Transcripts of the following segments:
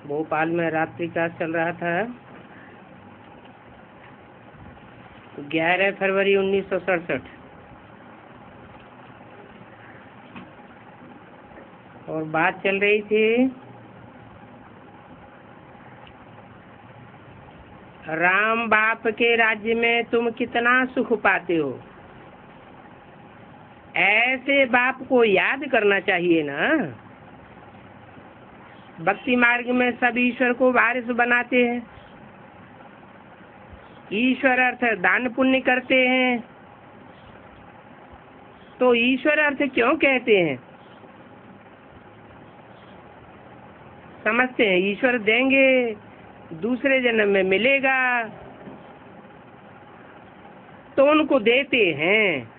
भोपाल में रात्रि क्लास चल रहा था। 11 फरवरी 1967 और बात चल रही थी राम बाप के राज्य में तुम कितना सुख पाते हो। ऐसे बाप को याद करना चाहिए ना। भक्ति मार्ग में सब ईश्वर को वारिस बनाते हैं। ईश्वर अर्थ दान पुण्य करते हैं। तो ईश्वर अर्थ क्यों कहते हैं? समझते हैं ईश्वर देंगे, दूसरे जन्म में मिलेगा, तो उनको देते हैं।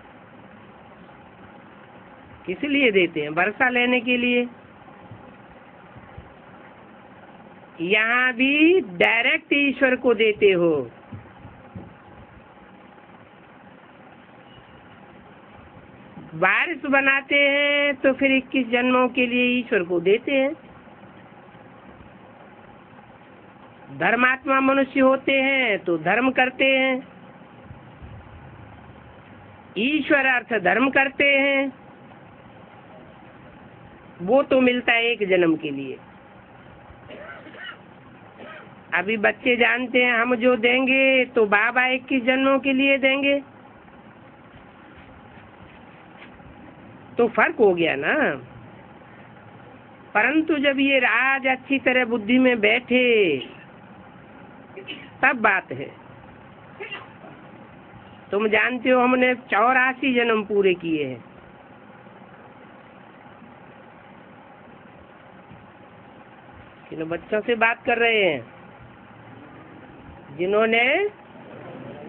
किस लिए देते हैं? वर्षा लेने के लिए। यहाँ भी डायरेक्ट ईश्वर को देते हो। वारिस बनाते हैं तो फिर 21 जन्मों के लिए ईश्वर को देते हैं। धर्मात्मा मनुष्य होते हैं तो धर्म करते हैं। ईश्वर अर्थ धर्म करते हैं, वो तो मिलता है एक जन्म के लिए। अभी बच्चे जानते हैं हम जो देंगे तो बाबा 21 जन्मों के लिए देंगे, तो फर्क हो गया ना। परंतु जब ये राज अच्छी तरह बुद्धि में बैठे तब बात है। तुम जानते हो हमने 84 जन्म पूरे किए हैं। इन बच्चों से बात कर रहे हैं जिन्होंने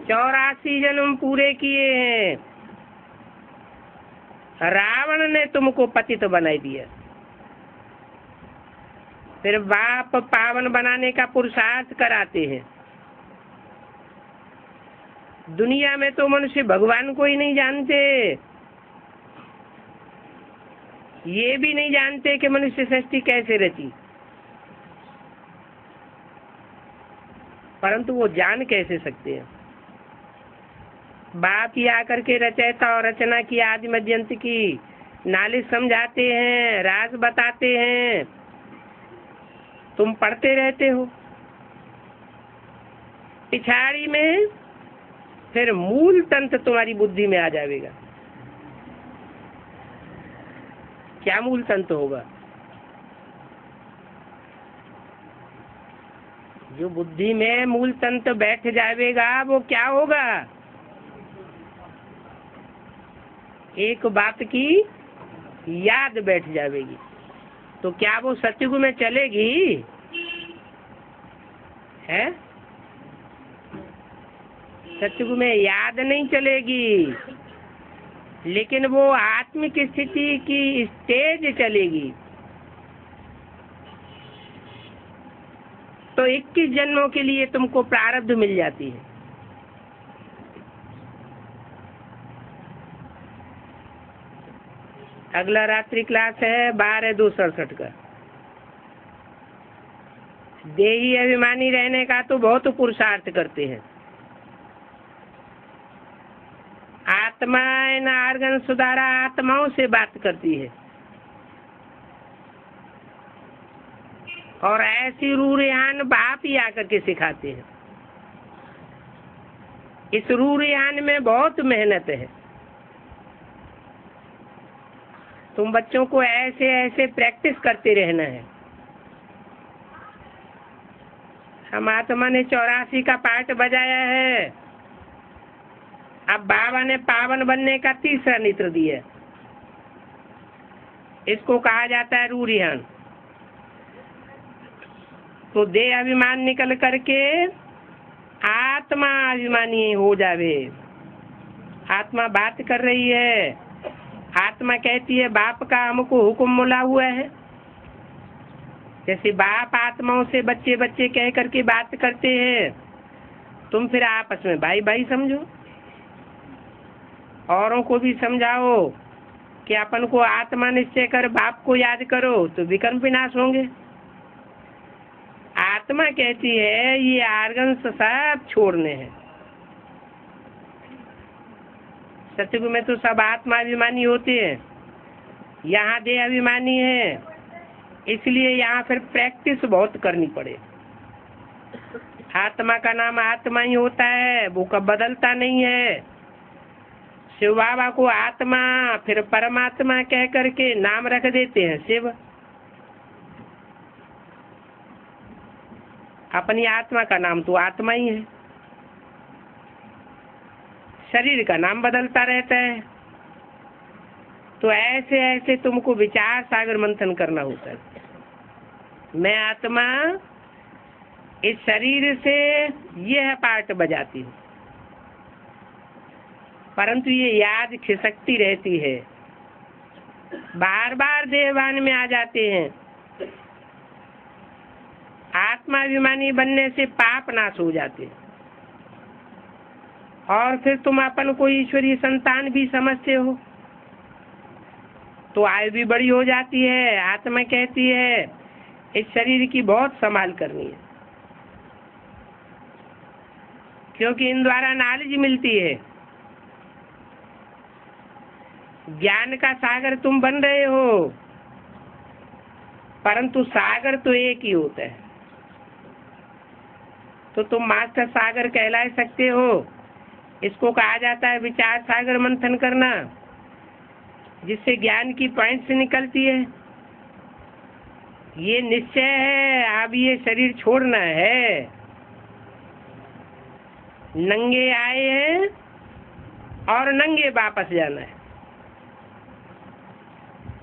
84 जन्म पूरे किए हैं। रावण ने तुमको पतित बनाई दिया, फिर बाप पावन बनाने का पुरुषार्थ कराते हैं। दुनिया में तो मनुष्य भगवान को ही नहीं जानते। ये भी नहीं जानते कि मनुष्य सृष्टि कैसे रची, परंतु वो जान कैसे सकते हैं। बाप ही आकर के रचयिता और रचना की आदि मध्यंत की नालिश समझाते हैं, राज बताते हैं। तुम पढ़ते रहते हो। पिछाड़ी में फिर मूल तंत्र तुम्हारी बुद्धि में आ जाएगा। क्या मूल तंत्र होगा? जो बुद्धि में मूल तंत्र बैठ जाएगा वो क्या होगा? एक बात की याद बैठ जाएगी। तो क्या वो सतयुग में चलेगी? है? सतयुग में याद नहीं चलेगी, लेकिन वो आत्मिक स्थिति की स्टेज चलेगी। तो 21 जन्मों के लिए तुमको प्रारब्ध मिल जाती है। अगला रात्रि क्लास है 12/2/67 का। देही अभिमानी रहने का तो बहुत पुरुषार्थ करते हैं। आत्मा इन आर्गन सुधारा आत्माओं से बात करती है और ऐसी रूरियान बाप ही आकर के सिखाते हैं। इस रूरियान में बहुत मेहनत है। तुम बच्चों को ऐसे ऐसे प्रैक्टिस करते रहना है। हम आत्मा ने 84 का पार्ट बजाया है। अब बाबा ने पावन बनने का तीसरा नेत्र दिया। इसको कहा जाता है रूरियान। तो देह अभिमान निकल करके आत्मा अभिमानी हो जावे। आत्मा बात कर रही है। आत्मा कहती है बाप का हमको हुक्म मिला हुआ है। जैसे बाप आत्माओं से बच्चे बच्चे कह करके बात करते हैं, तुम फिर आपस में भाई भाई समझो। औरों को भी समझाओ कि अपन को आत्मा निश्चय कर बाप को याद करो तो विकर्म विनाश होंगे। आत्मा कहती है ये आर्गन्स सब छोड़ने हैं। सत्युग में तो सब आत्माभिमानी होते हैं, यहाँ देह अभिमानी है, इसलिए यहाँ फिर प्रैक्टिस बहुत करनी पड़े। आत्मा का नाम आत्मा ही होता है, वो कब बदलता नहीं है। शिव बाबा को आत्मा फिर परमात्मा कह करके नाम रख देते हैं शिव। अपनी आत्मा का नाम तो आत्मा ही है, शरीर का नाम बदलता रहता है। तो ऐसे ऐसे तुमको विचार सागर मंथन करना होता है। मैं आत्मा इस शरीर से यह पार्ट बजाती हूँ, परंतु ये याद खिसकती रहती है, बार बार देहभान में आ जाते हैं। आत्माभिमानी बनने से पाप नाश हो जाते हैं और फिर तुम अपन को ईश्वरीय संतान भी समझते हो, तो आयु भी बड़ी हो जाती है। आत्मा कहती है इस शरीर की बहुत संभाल करनी है, क्योंकि इन द्वारा नॉलेज मिलती है। ज्ञान का सागर तुम बन रहे हो, परंतु सागर तो एक ही होता है, तो तुम मास्टर सागर कहला सकते हो। इसको कहा जाता है विचार सागर मंथन करना, जिससे ज्ञान की पॉइंट्स निकलती है। ये निश्चय है अब ये शरीर छोड़ना है, नंगे आए हैं और नंगे वापस जाना है।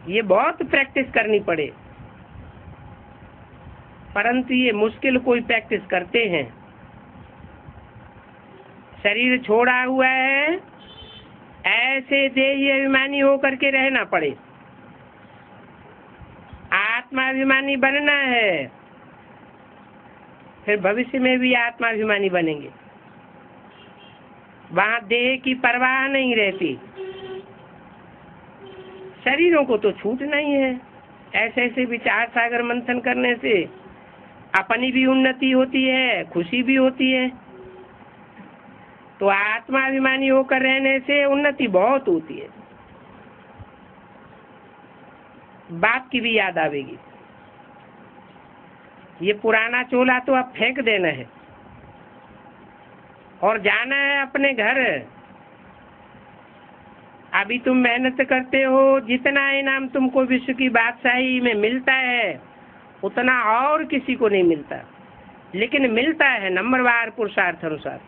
ये बहुत प्रैक्टिस करनी पड़े, परंतु ये मुश्किल कोई प्रैक्टिस करते हैं। शरीर छोड़ा हुआ है, ऐसे देही अभिमानी होकर के रहना पड़े। आत्माभिमानी बनना है, फिर भविष्य में भी आत्माभिमानी बनेंगे। वहां देह की परवाह नहीं रहती, शरीरों को तो छूटना ही है। ऐसे ऐसे विचार सागर मंथन करने से अपनी भी उन्नति होती है, खुशी भी होती है। तो आत्माभिमानी होकर रहने से उन्नति बहुत होती है। बाप की भी याद आवेगी। ये पुराना चोला तो अब फेंक देना है और जाना है अपने घर। अभी तुम मेहनत करते हो, जितना इनाम तुमको विश्व की बादशाही में मिलता है उतना और किसी को नहीं मिलता, लेकिन मिलता है नंबरवार पुरुषार्थ अनुसार।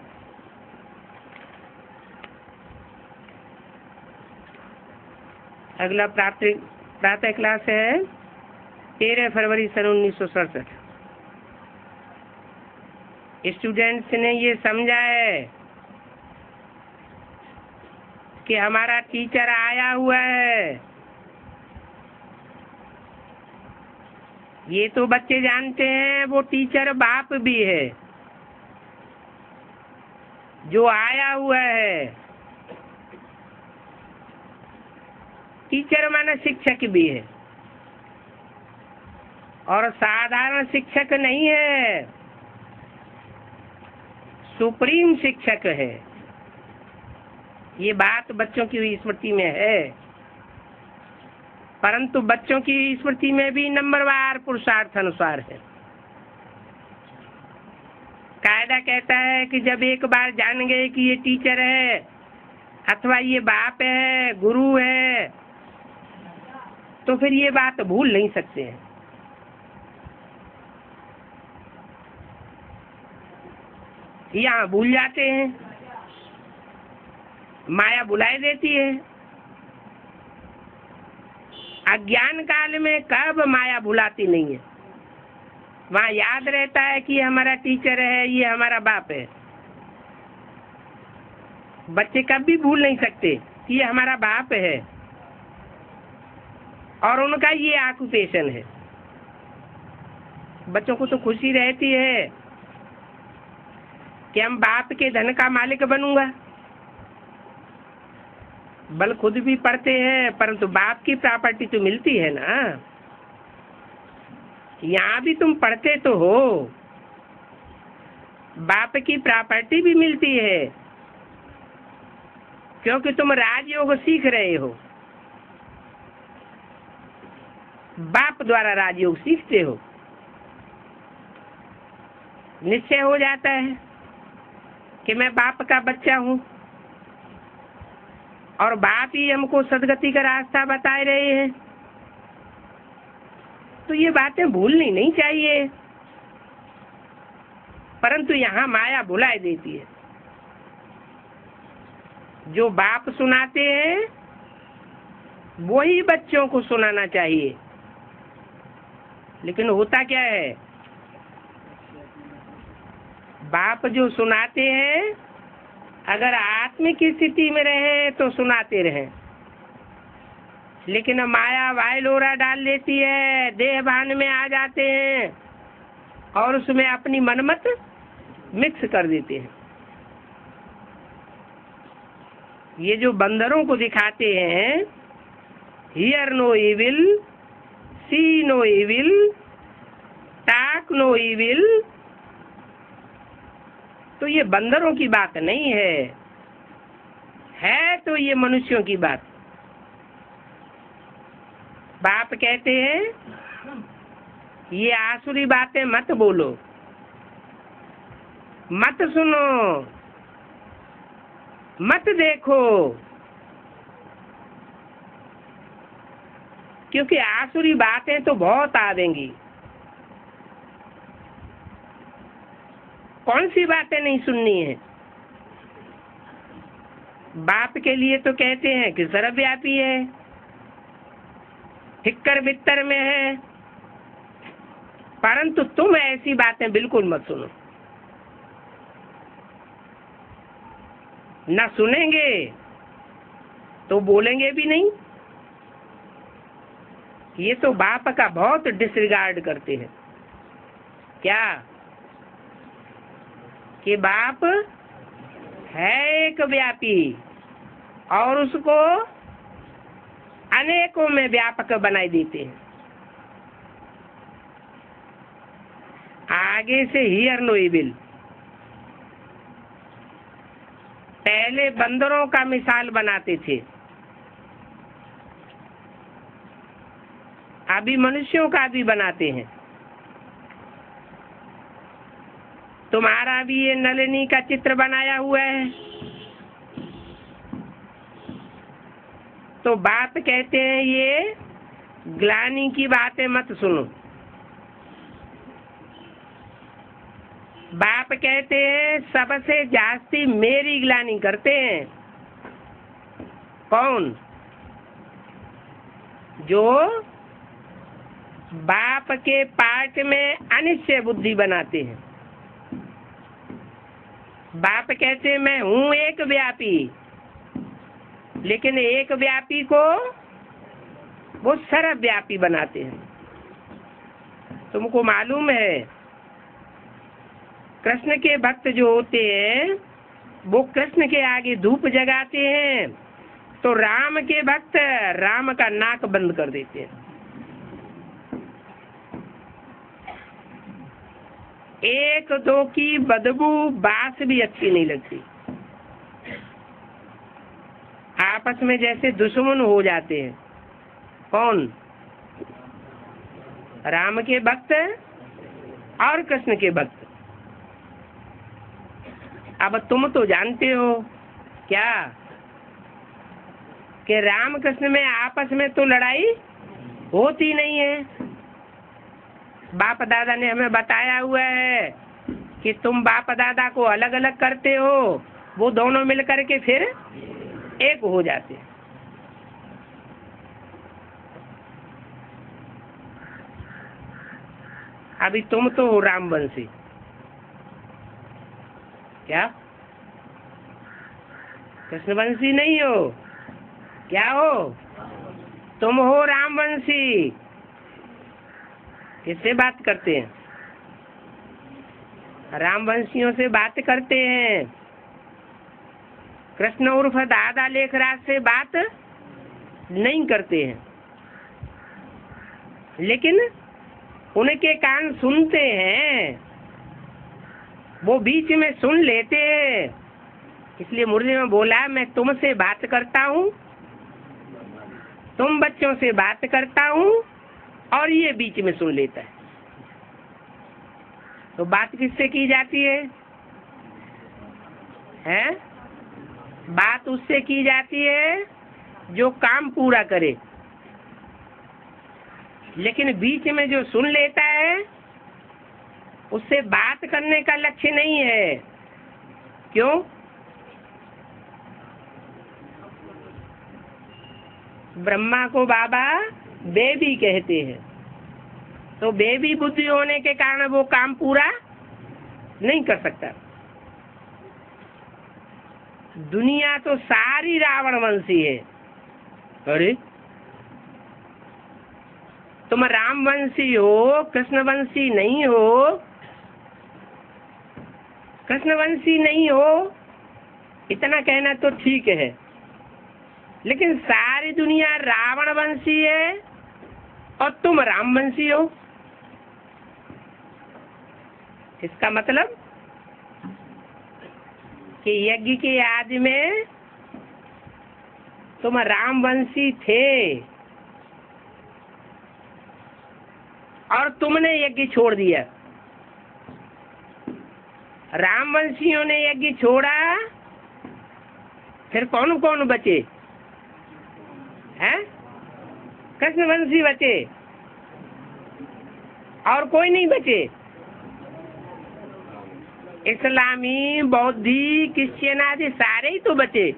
अगला प्रातः क्लास है 13 फरवरी सन 1967। स्टूडेंट्स ने ये समझा है कि हमारा टीचर आया हुआ है। ये तो बच्चे जानते हैं वो टीचर बाप भी है जो आया हुआ है। टीचर माने शिक्षक भी है, और साधारण शिक्षक नहीं है, सुप्रीम शिक्षक है। ये बात बच्चों की स्मृति में है, परंतु बच्चों की स्मृति में भी नंबरवार पुरुषार्थ अनुसार है। कायदा कहता है कि जब एक बार जान गए कि ये टीचर है अथवा ये बाप है, गुरु है, तो फिर ये बात भूल नहीं सकते हैं। यहाँ भूल जाते हैं, माया बुलाए देती है। अज्ञान काल में कब माया भुलाती नहीं है, वहाँ याद रहता है कि ये हमारा टीचर है, ये हमारा बाप है। बच्चे कभी भूल नहीं सकते कि ये हमारा बाप है और उनका ये ऑक्यूपेशन है। बच्चों को तो खुशी रहती है कि हम बाप के धन का मालिक बनूंगा। बल खुद भी पढ़ते हैं, परंतु बाप की प्रॉपर्टी तो मिलती है ना। यहाँ भी तुम पढ़ते तो हो, बाप की प्रॉपर्टी भी मिलती है, क्योंकि तुम राजयोग सीख रहे हो, बाप द्वारा राजयोग सीखते हो। निश्चय हो जाता है कि मैं बाप का बच्चा हूँ और बाप ही हमको सदगति का रास्ता बता रहे हैं। तो ये बातें भूलनी नहीं चाहिए, परंतु यहाँ माया भुलाए देती है। जो बाप सुनाते हैं वही बच्चों को सुनाना चाहिए, लेकिन होता क्या है, बाप जो सुनाते हैं अगर आत्मिक स्थिति में रहे तो सुनाते रहे, लेकिन माया वायलोरा डाल देती है, देह भान में आ जाते हैं और उसमें अपनी मनमत मिक्स कर देते हैं। ये जो बंदरों को दिखाते हैं, hear no evil, see no evil, talk no evil, तो ये बंदरों की बात नहीं है तो ये मनुष्यों की बात। बाप कहते हैं ये आसुरी बातें मत बोलो, मत सुनो, मत देखो, क्योंकि आसुरी बातें तो बहुत आवेंगी। कौन सी बातें नहीं सुननी है। बाप के लिए तो कहते हैं कि सर्वव्यापी है, हिक्कर बित्तर में है, परंतु तुम ऐसी बातें बिल्कुल मत सुनो। ना सुनेंगे तो बोलेंगे भी नहीं। ये तो बाप का बहुत डिसरिगार्ड करते हैं। क्या कि बाप है एक व्यापी और उसको अनेकों में व्यापक बनाई देते हैं। आगे से हियर नो इविल, पहले बंदरों का मिसाल बनाते थे, अभी मनुष्यों का भी बनाते हैं। तुम्हारा भी ये नलिनी का चित्र बनाया हुआ है। तो बाप कहते हैं ये ग्लानि की बातें मत सुनो। बाप कहते हैं सबसे जास्ती मेरी ग्लानि करते हैं। कौन? जो बाप के पाठ में अनिश्चय बुद्धि बनाते हैं। बाप कहते हैं मैं हूं एक व्यापी, लेकिन एक व्यापी को वो सर्वव्यापी बनाते हैं। तुमको मालूम है कृष्ण के भक्त जो होते हैं वो कृष्ण के आगे धूप जगाते हैं, तो राम के भक्त राम का नाक बंद कर देते हैं। एक दो की बदबू बास भी अच्छी नहीं लगती। आपस में जैसे दुश्मन हो जाते हैं। कौन? राम के भक्त और कृष्ण के भक्त। अब तुम तो जानते हो क्या कि राम कृष्ण में आपस में तो लड़ाई होती नहीं है। बाप दादा ने हमें बताया हुआ है कि तुम बाप दादा को अलग अलग करते हो, वो दोनों मिलकर के फिर एक हो जाते हैं। अभी तुम तो हो रामवंशी। क्या कृष्णवंशी नहीं हो? क्या हो? तुम हो रामवंशी। किससे बात करते हैं? रामवंशियों से बात करते हैं। कृष्ण उर्फ दादा लेखराज से बात नहीं करते हैं, लेकिन उनके कान सुनते हैं वो बीच में सुन लेते हैं। इसलिए मुरली में बोला, मैं तुमसे बात करता हूँ, तुम बच्चों से बात करता हूँ, और ये बीच में सुन लेता है। तो बात किससे की जाती है? हैं? बात उससे की जाती है जो काम पूरा करे। लेकिन बीच में जो सुन लेता है, उससे बात करने का लक्ष्य नहीं है। क्यों? ब्रह्मा को बाबा बेबी कहते हैं, तो बेबी बुद्धि होने के कारण वो काम पूरा नहीं कर सकता। दुनिया तो सारी रावण वंशी है। अरे तुम राम वंशी हो, कृष्ण वंशी नहीं हो। कृष्ण वंशी नहीं हो इतना कहना तो ठीक है, लेकिन सारी दुनिया रावण वंशी है और तुम राम वंशी हो। इसका मतलब कि यज्ञ के आदि में तुम राम वंशी थे और तुमने यज्ञ छोड़ दिया। रामवंशियों ने यज्ञ छोड़ा, फिर कौन कौन बचे हैं? कृष्णवंशी बचे और कोई नहीं बचे। इस्लामी, बौद्धि, क्रिश्चियन आदि सारे ही तो बचे,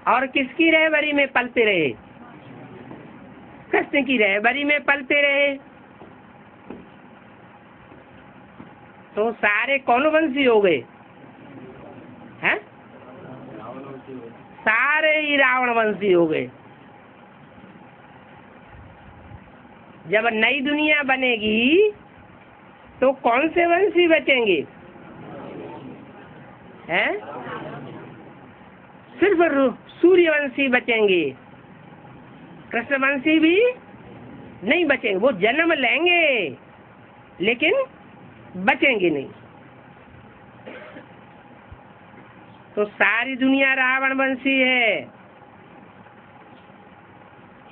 और किसकी रहबरी में पलते रहे? कृष्ण की रहबरी में पलते रहे। तो सारे कौन वंशी हो गए हैं? सारे ही रावण वंशी हो गए। जब नई दुनिया बनेगी तो कौन से वंशी बचेंगे हैं? सिर्फ सूर्यवंशी बचेंगे। कृष्णवंशी भी नहीं बचेंगे। वो जन्म लेंगे लेकिन बचेंगे नहीं। तो सारी दुनिया रावण वंशी है।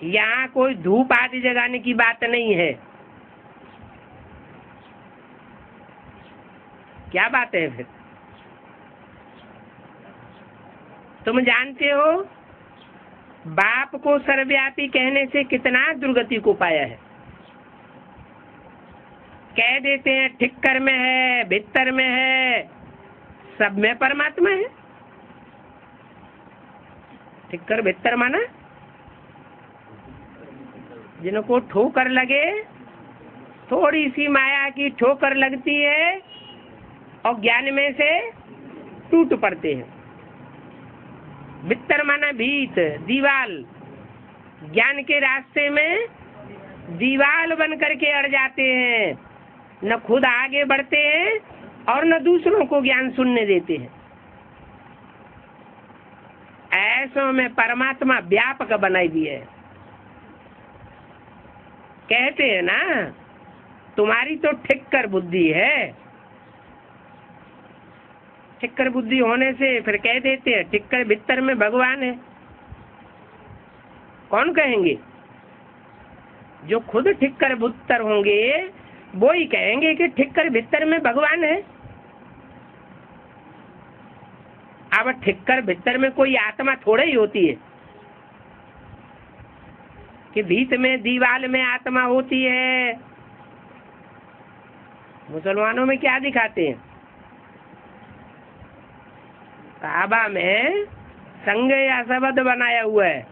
यहाँ कोई धूप आदि जगाने की बात नहीं है। क्या बात है फिर? तुम जानते हो बाप को सर्वव्यापी कहने से कितना दुर्गति को पाया है। कह देते हैं ठिक्कर में है, भीतर में है, सब में परमात्मा है। ठिक्कर भीतर माना जिनको ठोकर लगे, थोड़ी सी माया की ठोकर लगती है और ज्ञान में से टूट पड़ते हैं। भीतर माना भीत, दीवाल। ज्ञान के रास्ते में दीवाल बन करके अड़ जाते हैं, न खुद आगे बढ़ते हैं और न दूसरों को ज्ञान सुनने देते हैं। ऐसों में परमात्मा व्यापक बनाई दी है। कहते हैं ना, तुम्हारी तो ठिक्कर बुद्धि है। ठिक्कर बुद्धि होने से फिर कह देते हैं ठिक्कर भीतर में भगवान है। कौन कहेंगे? जो खुद ठिक्कर भीतर होंगे वो ही कहेंगे कि ठिक्कर भीतर में भगवान है। अब ठिक्कर भीतर में कोई आत्मा थोड़ा ही होती है कि भीत में दीवाल में आत्मा होती है। मुसलमानों में क्या दिखाते हैं? काबा में संग या शब्द बनाया हुआ है,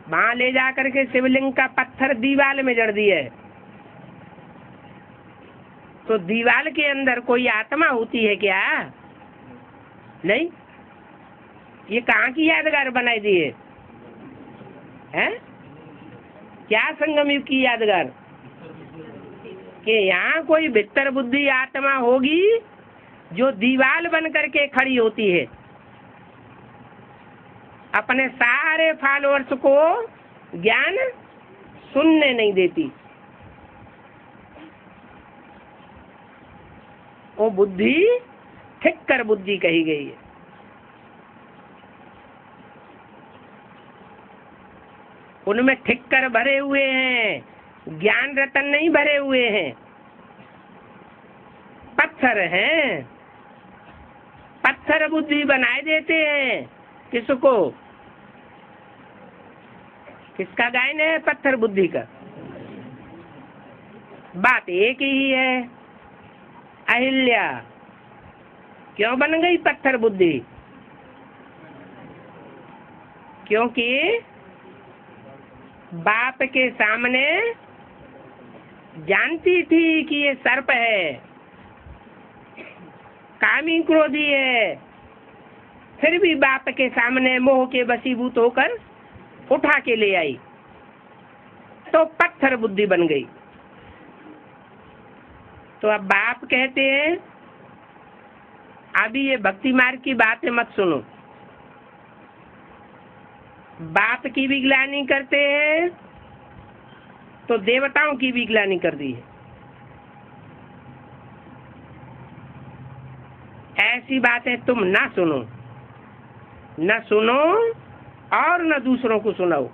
वहां ले जाकर के शिवलिंग का पत्थर दीवाल में जड़ दिया है। तो दीवाल के अंदर कोई आत्मा होती है क्या? नहीं। ये कहाँ की यादगार बनाई दी है? क्या संगम युग की यादगार? कि यहाँ कोई भीतर बुद्धि आत्मा होगी जो दीवाल बन करके खड़ी होती है, अपने सारे फॉलोअर्स को ज्ञान सुनने नहीं देती। वो बुद्धि ठिक्कर बुद्धि कही गई है। उनमें ठिक्कर भरे हुए हैं, ज्ञान रतन नहीं भरे हुए हैं, पत्थर हैं। पत्थर बुद्धि बनाए देते हैं। किसको? किसका गायन है? पत्थर बुद्धि का। बात एक ही है। अहिल्या क्यों बन गई पत्थर बुद्धि? क्योंकि बाप के सामने जानती थी कि ये सर्प है, कामी क्रोधी है, फिर भी बाप के सामने मोह के वशीभूत होकर उठा के ले आई, तो पत्थर बुद्धि बन गई। तो अब बाप कहते हैं अभी ये भक्ति मार्ग की बातें मत सुनो। बाप की भी ग्लानि करते हैं तो देवताओं की भी ग्लानि कर दी है। ऐसी बातें तुम ना सुनो, न सुनो और न दूसरों को सुनाओ।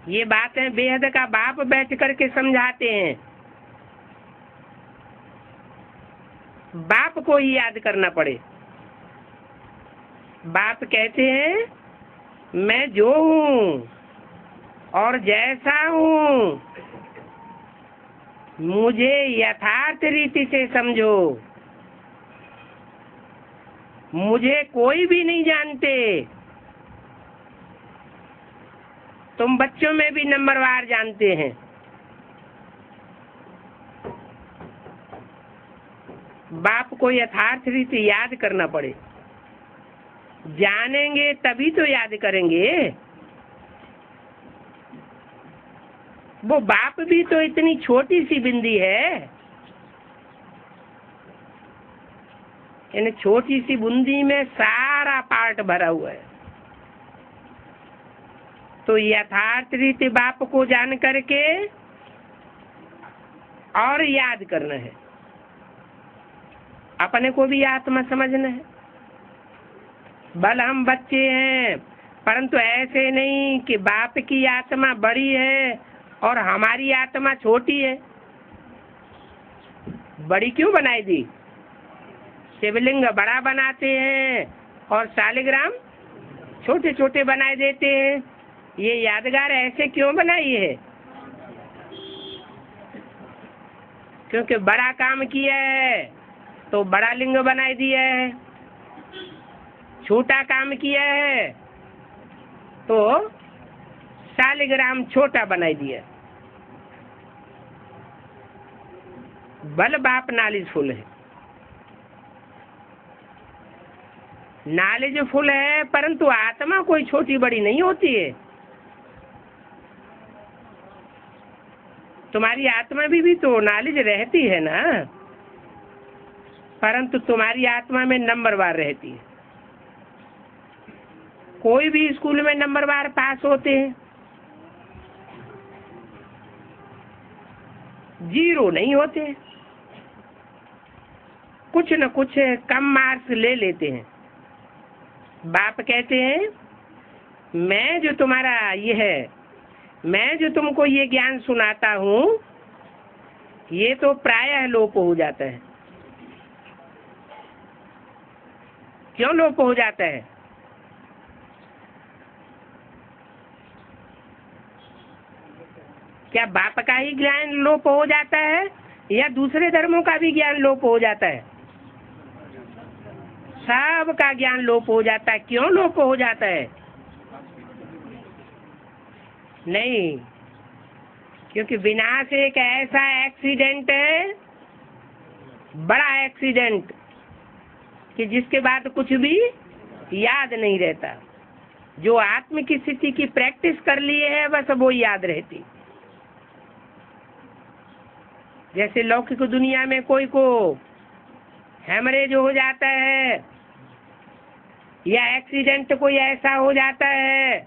ये बातें बेहद का बाप बैठ करके समझाते हैं। बाप को ही याद करना पड़े। बाप कहते हैं मैं जो हूँ और जैसा हूँ मुझे यथार्थ रीति से समझो। मुझे कोई भी नहीं जानते। तुम बच्चों में भी नंबरवार जानते हैं। बाप को यथार्थ रीति याद करना पड़े। जानेंगे तभी तो याद करेंगे। वो बाप भी तो इतनी छोटी सी बिंदी है। इन छोटी सी बूंदी में सारा पार्ट भरा हुआ है। तो यथार्थ रीति बाप को जान करके और याद करना है। अपने को भी आत्मा समझना है। भले हम बच्चे हैं, परंतु ऐसे नहीं कि बाप की आत्मा बड़ी है और हमारी आत्मा छोटी है। बड़ी क्यों बनाई दी? शिवलिंग बड़ा बनाते हैं और शालिग्राम छोटे छोटे बनाए देते हैं। ये यादगार ऐसे क्यों बनाई है? क्योंकि बड़ा काम किया है तो बड़ा लिंग बनाई दिया है, छोटा काम किया है तो शालिग्राम छोटा बनाई दिया। बल बाप नॉलेजफुल है, नॉलेजफुल है, परंतु आत्मा कोई छोटी बड़ी नहीं होती है। तुम्हारी आत्मा भी तो नॉलेज रहती है ना, परंतु तुम्हारी आत्मा में नंबरवार रहती है। कोई भी स्कूल में नंबरवार पास होते हैं, 0 नहीं होते। कुछ न कुछ कम मार्क्स ले लेते हैं। बाप कहते हैं मैं जो तुम्हारा ये है, मैं जो तुमको ये ज्ञान सुनाता हूँ ये तो प्रायः लोप हो जाता है। क्यों लोप हो जाता है? क्या बाप का ही ज्ञान लोप हो जाता है या दूसरे धर्मों का भी ज्ञान लोप हो जाता है? सब का ज्ञान लोप हो जाता है। क्यों लोप हो जाता है? नहीं, क्योंकि विनाश एक ऐसा एक्सीडेंट है, बड़ा एक्सीडेंट, कि जिसके बाद कुछ भी याद नहीं रहता। जो आत्म की स्थिति की प्रैक्टिस कर लिए है बस वो याद रहती। जैसे लौकिक दुनिया में कोई को हेमरेज हो जाता है या एक्सीडेंट कोई ऐसा हो जाता है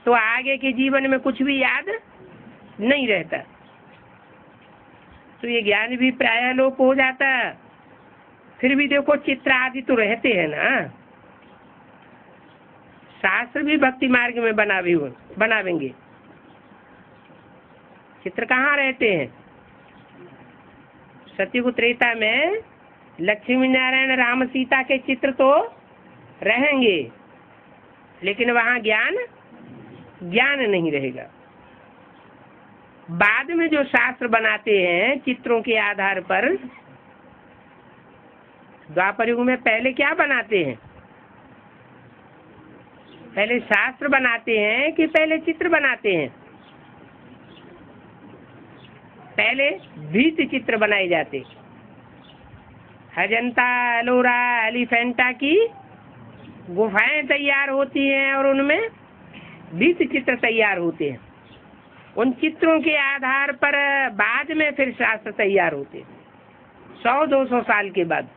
तो आगे के जीवन में कुछ भी याद नहीं रहता। तो ये ज्ञान भी प्रायः लोप हो जाता। फिर भी देखो चित्र आदि तो रहते हैं ना, शास्त्र भी भक्ति मार्ग में बनावेंगे। चित्र कहाँ रहते हैं? सतयुग त्रेता में लक्ष्मी नारायण राम सीता के चित्र तो रहेंगे, लेकिन वहाँ ज्ञान नहीं रहेगा। बाद में जो शास्त्र बनाते हैं चित्रों के आधार पर, द्वापर युग में पहले क्या बनाते हैं? पहले शास्त्र बनाते हैं कि पहले चित्र बनाते हैं? पहले भित्ति चित्र बनाए जाते। अजंता, एलोरा, एलिफेंटा की गुफाएं तैयार होती हैं और उनमें भित्ति चित्र तैयार होते हैं। उन चित्रों के आधार पर बाद में फिर शास्त्र तैयार होते हैं, 100-200 साल के बाद।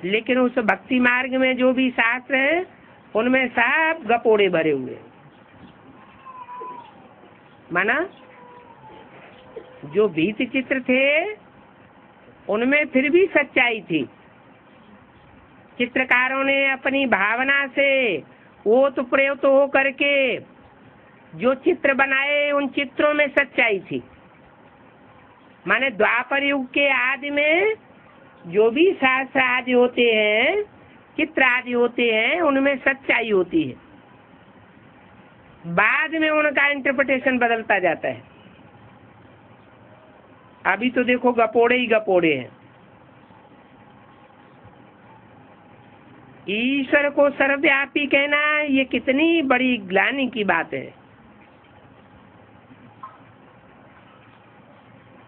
लेकिन उस भक्ति मार्ग में जो भी शास्त्र है उनमें सब गपोड़े भरे हुए। माना जो भित्ति चित्र थे उनमें फिर भी सच्चाई थी। चित्रकारों ने अपनी भावना से ओत-प्रोत हो करके जो चित्र बनाए, उन चित्रों में सच्चाई थी। माने द्वापर युग के आदि में जो भी शास्त्र आदि होते हैं, चित्र आदि होते हैं, उनमें सच्चाई होती है। बाद में उनका इंटरप्रिटेशन बदलता जाता है। अभी तो देखो गपोड़े ही गपोड़े हैं। ईश्वर को सर्वव्यापी कहना ये कितनी बड़ी ग्लानि की बात है।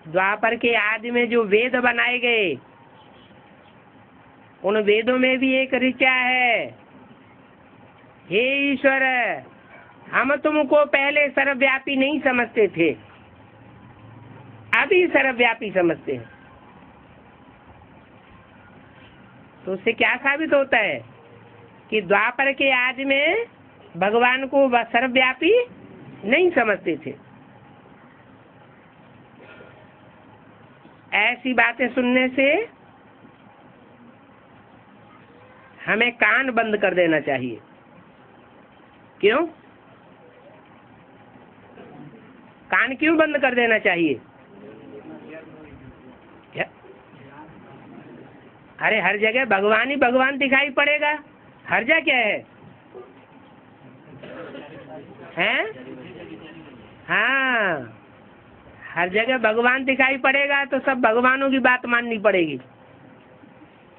द्वापर के आदि में जो वेद बनाए गए, उन वेदों में भी एक ऋचा है, हे ईश्वर हम तुमको पहले सर्वव्यापी नहीं समझते थे, अभी सर्वव्यापी समझते हैं। तो उससे क्या साबित होता है कि द्वापर के आदि में भगवान को सर्वव्यापी नहीं समझते थे। ऐसी बातें सुनने से हमें कान बंद कर देना चाहिए। क्यों? कान क्यों बंद कर देना चाहिए? क्या? अरे हर जगह भगवान ही भगवान दिखाई पड़ेगा। हर्जा क्या है? हैं? हाँ, हर जगह भगवान दिखाई पड़ेगा तो सब भगवानों की बात माननी पड़ेगी।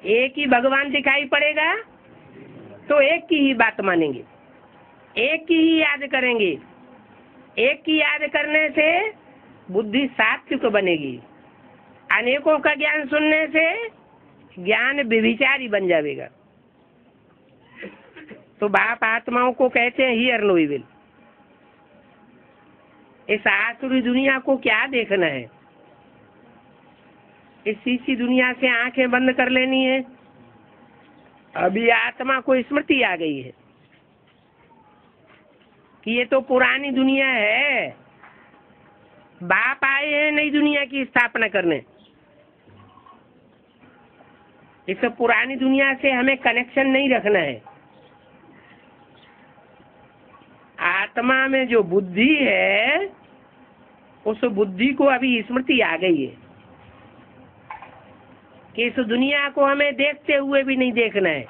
एक ही भगवान दिखाई पड़ेगा तो एक की ही बात मानेंगे, एक की ही याद करेंगे। एक की याद करने से बुद्धि सात्विक बनेगी। अनेकों का ज्ञान सुनने से ज्ञान व्यभिचारी बन जाएगा। तो बाप आत्माओं को कहते हैं हियर नो इविल। इस आसुरी दुनिया को क्या देखना है? इस शीशी दुनिया से आंखें बंद कर लेनी है। अभी आत्मा को स्मृति आ गई है कि ये तो पुरानी दुनिया है। बाप आए हैं नई दुनिया की स्थापना करने। इस पुरानी दुनिया से हमें कनेक्शन नहीं रखना है। आत्मा में जो बुद्धि है उस बुद्धि को अभी स्मृति आ गई है कि इस दुनिया को हमें देखते हुए भी नहीं देखना है।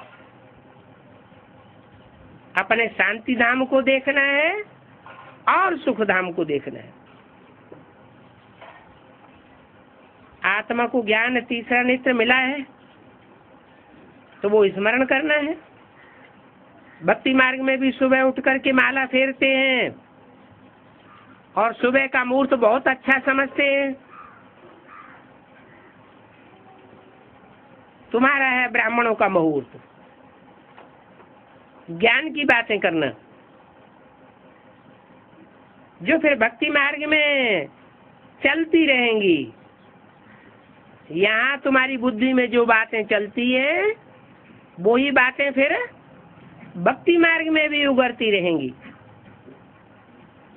अपने शांति धाम को देखना है और सुख धाम को देखना है। आत्मा को ज्ञान तीसरा नेत्र मिला है तो वो स्मरण करना है। भक्ति मार्ग में भी सुबह उठ करके माला फेरते हैं और सुबह का मुहूर्त बहुत अच्छा समझते हैं। तुम्हारा है ब्राह्मणों का मुहूर्त, ज्ञान की बातें करना। जो फिर भक्ति मार्ग में चलती रहेंगी। यहाँ तुम्हारी बुद्धि में जो बातें चलती है वो ही बातें फिर भक्ति मार्ग में भी उभरती रहेंगी।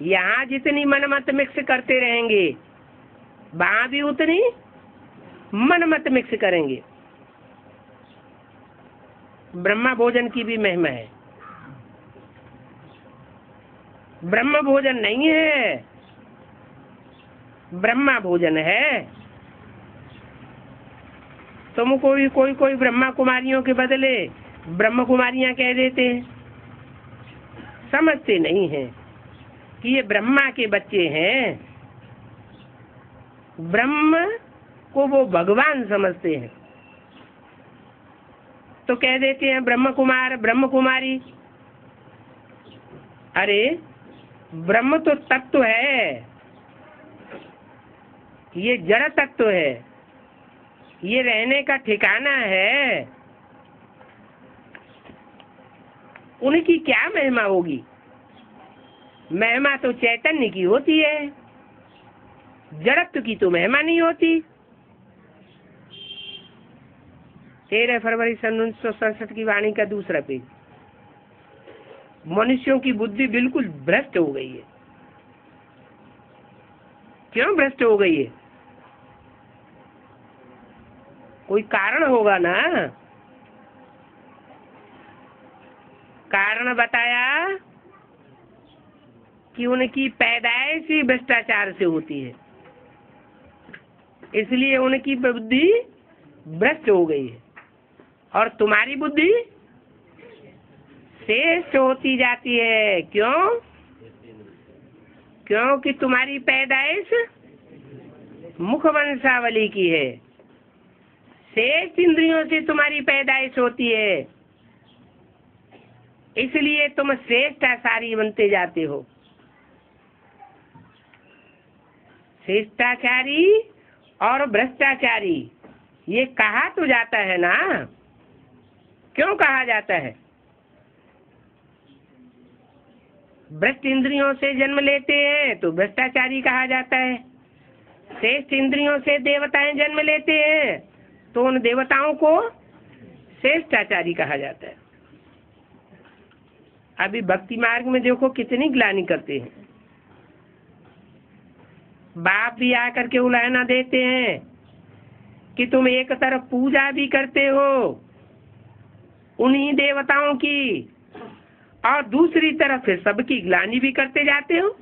यहाँ जितनी मनमत मिक्स करते रहेंगे वहां भी उतनी मनमत मिक्स करेंगे। ब्रह्मा भोजन की भी महिमा है। ब्रह्म भोजन नहीं है, ब्रह्मा भोजन है। तुम कोई ब्रह्मा कुमारियों के बदले ब्रह्म कुमारियां कह देते हैं। समझते नहीं हैं कि ये ब्रह्मा के बच्चे हैं। ब्रह्म को वो भगवान समझते हैं, तो कह देते हैं ब्रह्म कुमार, ब्रह्म कुमारी। अरे ब्रह्म तो तत्व है, ये जड़ तत्व है, ये रहने का ठिकाना है। उनकी क्या महिमा होगी? महिमा तो चैतन्य की होती है, जड़त्व की तो महिमा नहीं होती। 13 फरवरी सन 1967 की वाणी का दूसरा पेज। मनुष्यों की बुद्धि बिल्कुल भ्रष्ट हो गई है। क्यों भ्रष्ट हो गई है? कोई कारण होगा ना। कारण बताया कि उनकी पैदाइश ही भ्रष्टाचार से होती है, इसलिए उनकी बुद्धि भ्रष्ट हो गई है। और तुम्हारी बुद्धि श्रेष्ठ होती जाती है। क्यों? क्योंकि तुम्हारी पैदाइश मुख वंशावली की है। शेष इंद्रियों से तुम्हारी पैदाइश होती है, इसलिए तुम श्रेष्ठाचारी बनते जाते हो। श्रेष्ठाचारी और भ्रष्टाचारी ये कहा तो जाता है ना। क्यों कहा जाता है? भ्रष्ट इंद्रियों से जन्म लेते हैं तो भ्रष्टाचारी कहा जाता है। श्रेष्ठ इंद्रियों से देवताएं जन्म लेते हैं तो उन देवताओं को श्रेष्ठाचारी कहा जाता है। अभी भक्ति मार्ग में देखो कितनी ग्लानि करते हैं। बाप भी आकर के उलाहना देते हैं कि तुम एक तरफ पूजा भी करते हो उन्हीं देवताओं की, और दूसरी तरफ फिर सबकी ग्लानि भी करते जाते हो।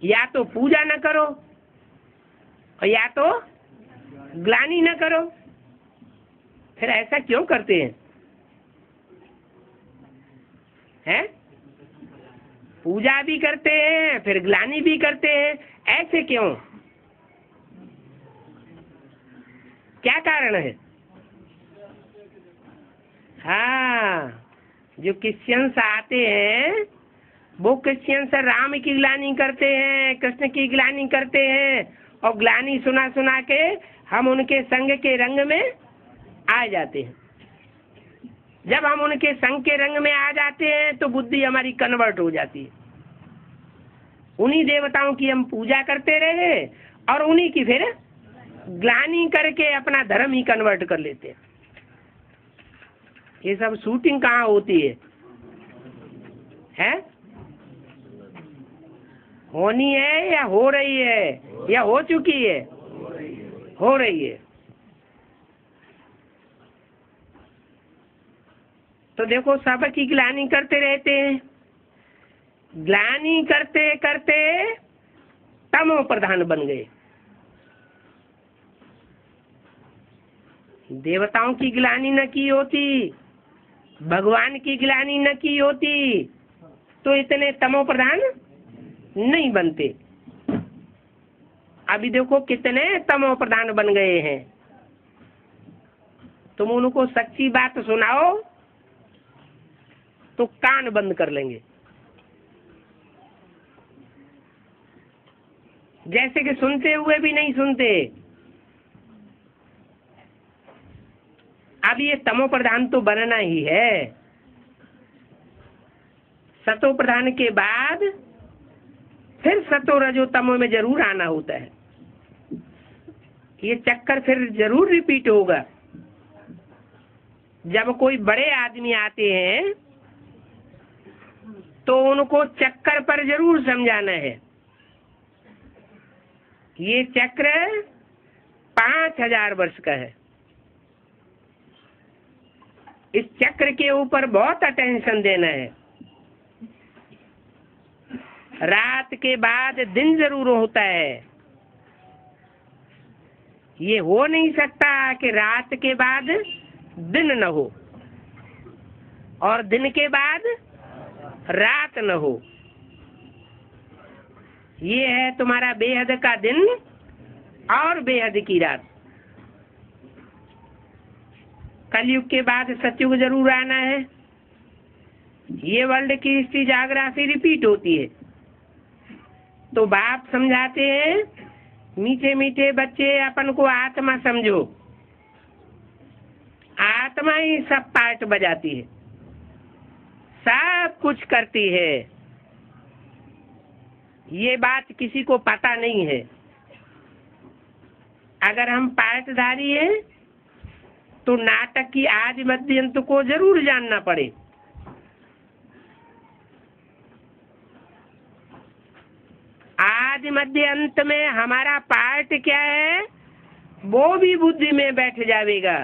या तो पूजा न करो और या तो ग्लानि न करो। फिर ऐसा क्यों करते हैं? हैं? पूजा भी करते हैं फिर ग्लानि भी करते हैं, ऐसे क्यों? क्या कारण है? हाँ, जो क्रिश्चियंस आते हैं वो क्रिश्चियंस राम की ग्लानि करते हैं, कृष्ण की ग्लानि करते हैं, और ग्लानि सुना सुना के हम उनके संग के रंग में आ जाते हैं। जब हम उनके संग के रंग में आ जाते हैं तो बुद्धि हमारी कन्वर्ट हो जाती है। उन्हीं देवताओं की हम पूजा करते रहे और उन्हीं की फिर ग्लानि करके अपना धर्म ही कन्वर्ट कर लेते हैं। ये सब शूटिंग कहाँ होती है? हैं? होनी है या हो रही है या हो चुकी है? हो रही है। तो देखो सब की ग्लानि करते रहते हैं। ग्लानि करते करते तमो प्रधान बन गए। देवताओं की ग्लानि न की होती, भगवान की ग्लानि न की होती तो इतने तमो प्रधान नहीं बनते। अभी देखो कितने तमो प्रधान बन गए हैं। तुम उनको सच्ची बात सुनाओ तो कान बंद कर लेंगे। जैसे कि सुनते हुए भी नहीं सुनते। अब ये तमो प्रधान तो बनना ही है। सतो प्रधान के बाद फिर सतो रजो तमो में जरूर आना होता है। ये चक्कर फिर जरूर रिपीट होगा। जब कोई बड़े आदमी आते हैं तो उनको चक्कर पर जरूर समझाना है। ये चक्र 5000 वर्ष का है। इस चक्र के ऊपर बहुत अटेंशन देना है। रात के बाद दिन जरूर होता है। ये हो नहीं सकता कि रात के बाद दिन न हो और दिन के बाद रात न हो। ये है तुम्हारा बेहद का दिन और बेहद की रात। कलयुग के बाद सतयुग जरूर आना है। ये वर्ल्ड की हिस्ट्री जाग्राफी रिपीट होती है। तो बाप समझाते हैं, मीठे मीठे बच्चे अपन को आत्मा समझो। आत्मा ही सब पार्ट बजाती है, सब कुछ करती है। ये बात किसी को पता नहीं है। अगर हम पार्टधारी हैं तो नाटक की आदि मध्य अंत को जरूर जानना पड़े। आदि मध्य अंत में हमारा पार्ट क्या है वो भी बुद्धि में बैठ जाएगा।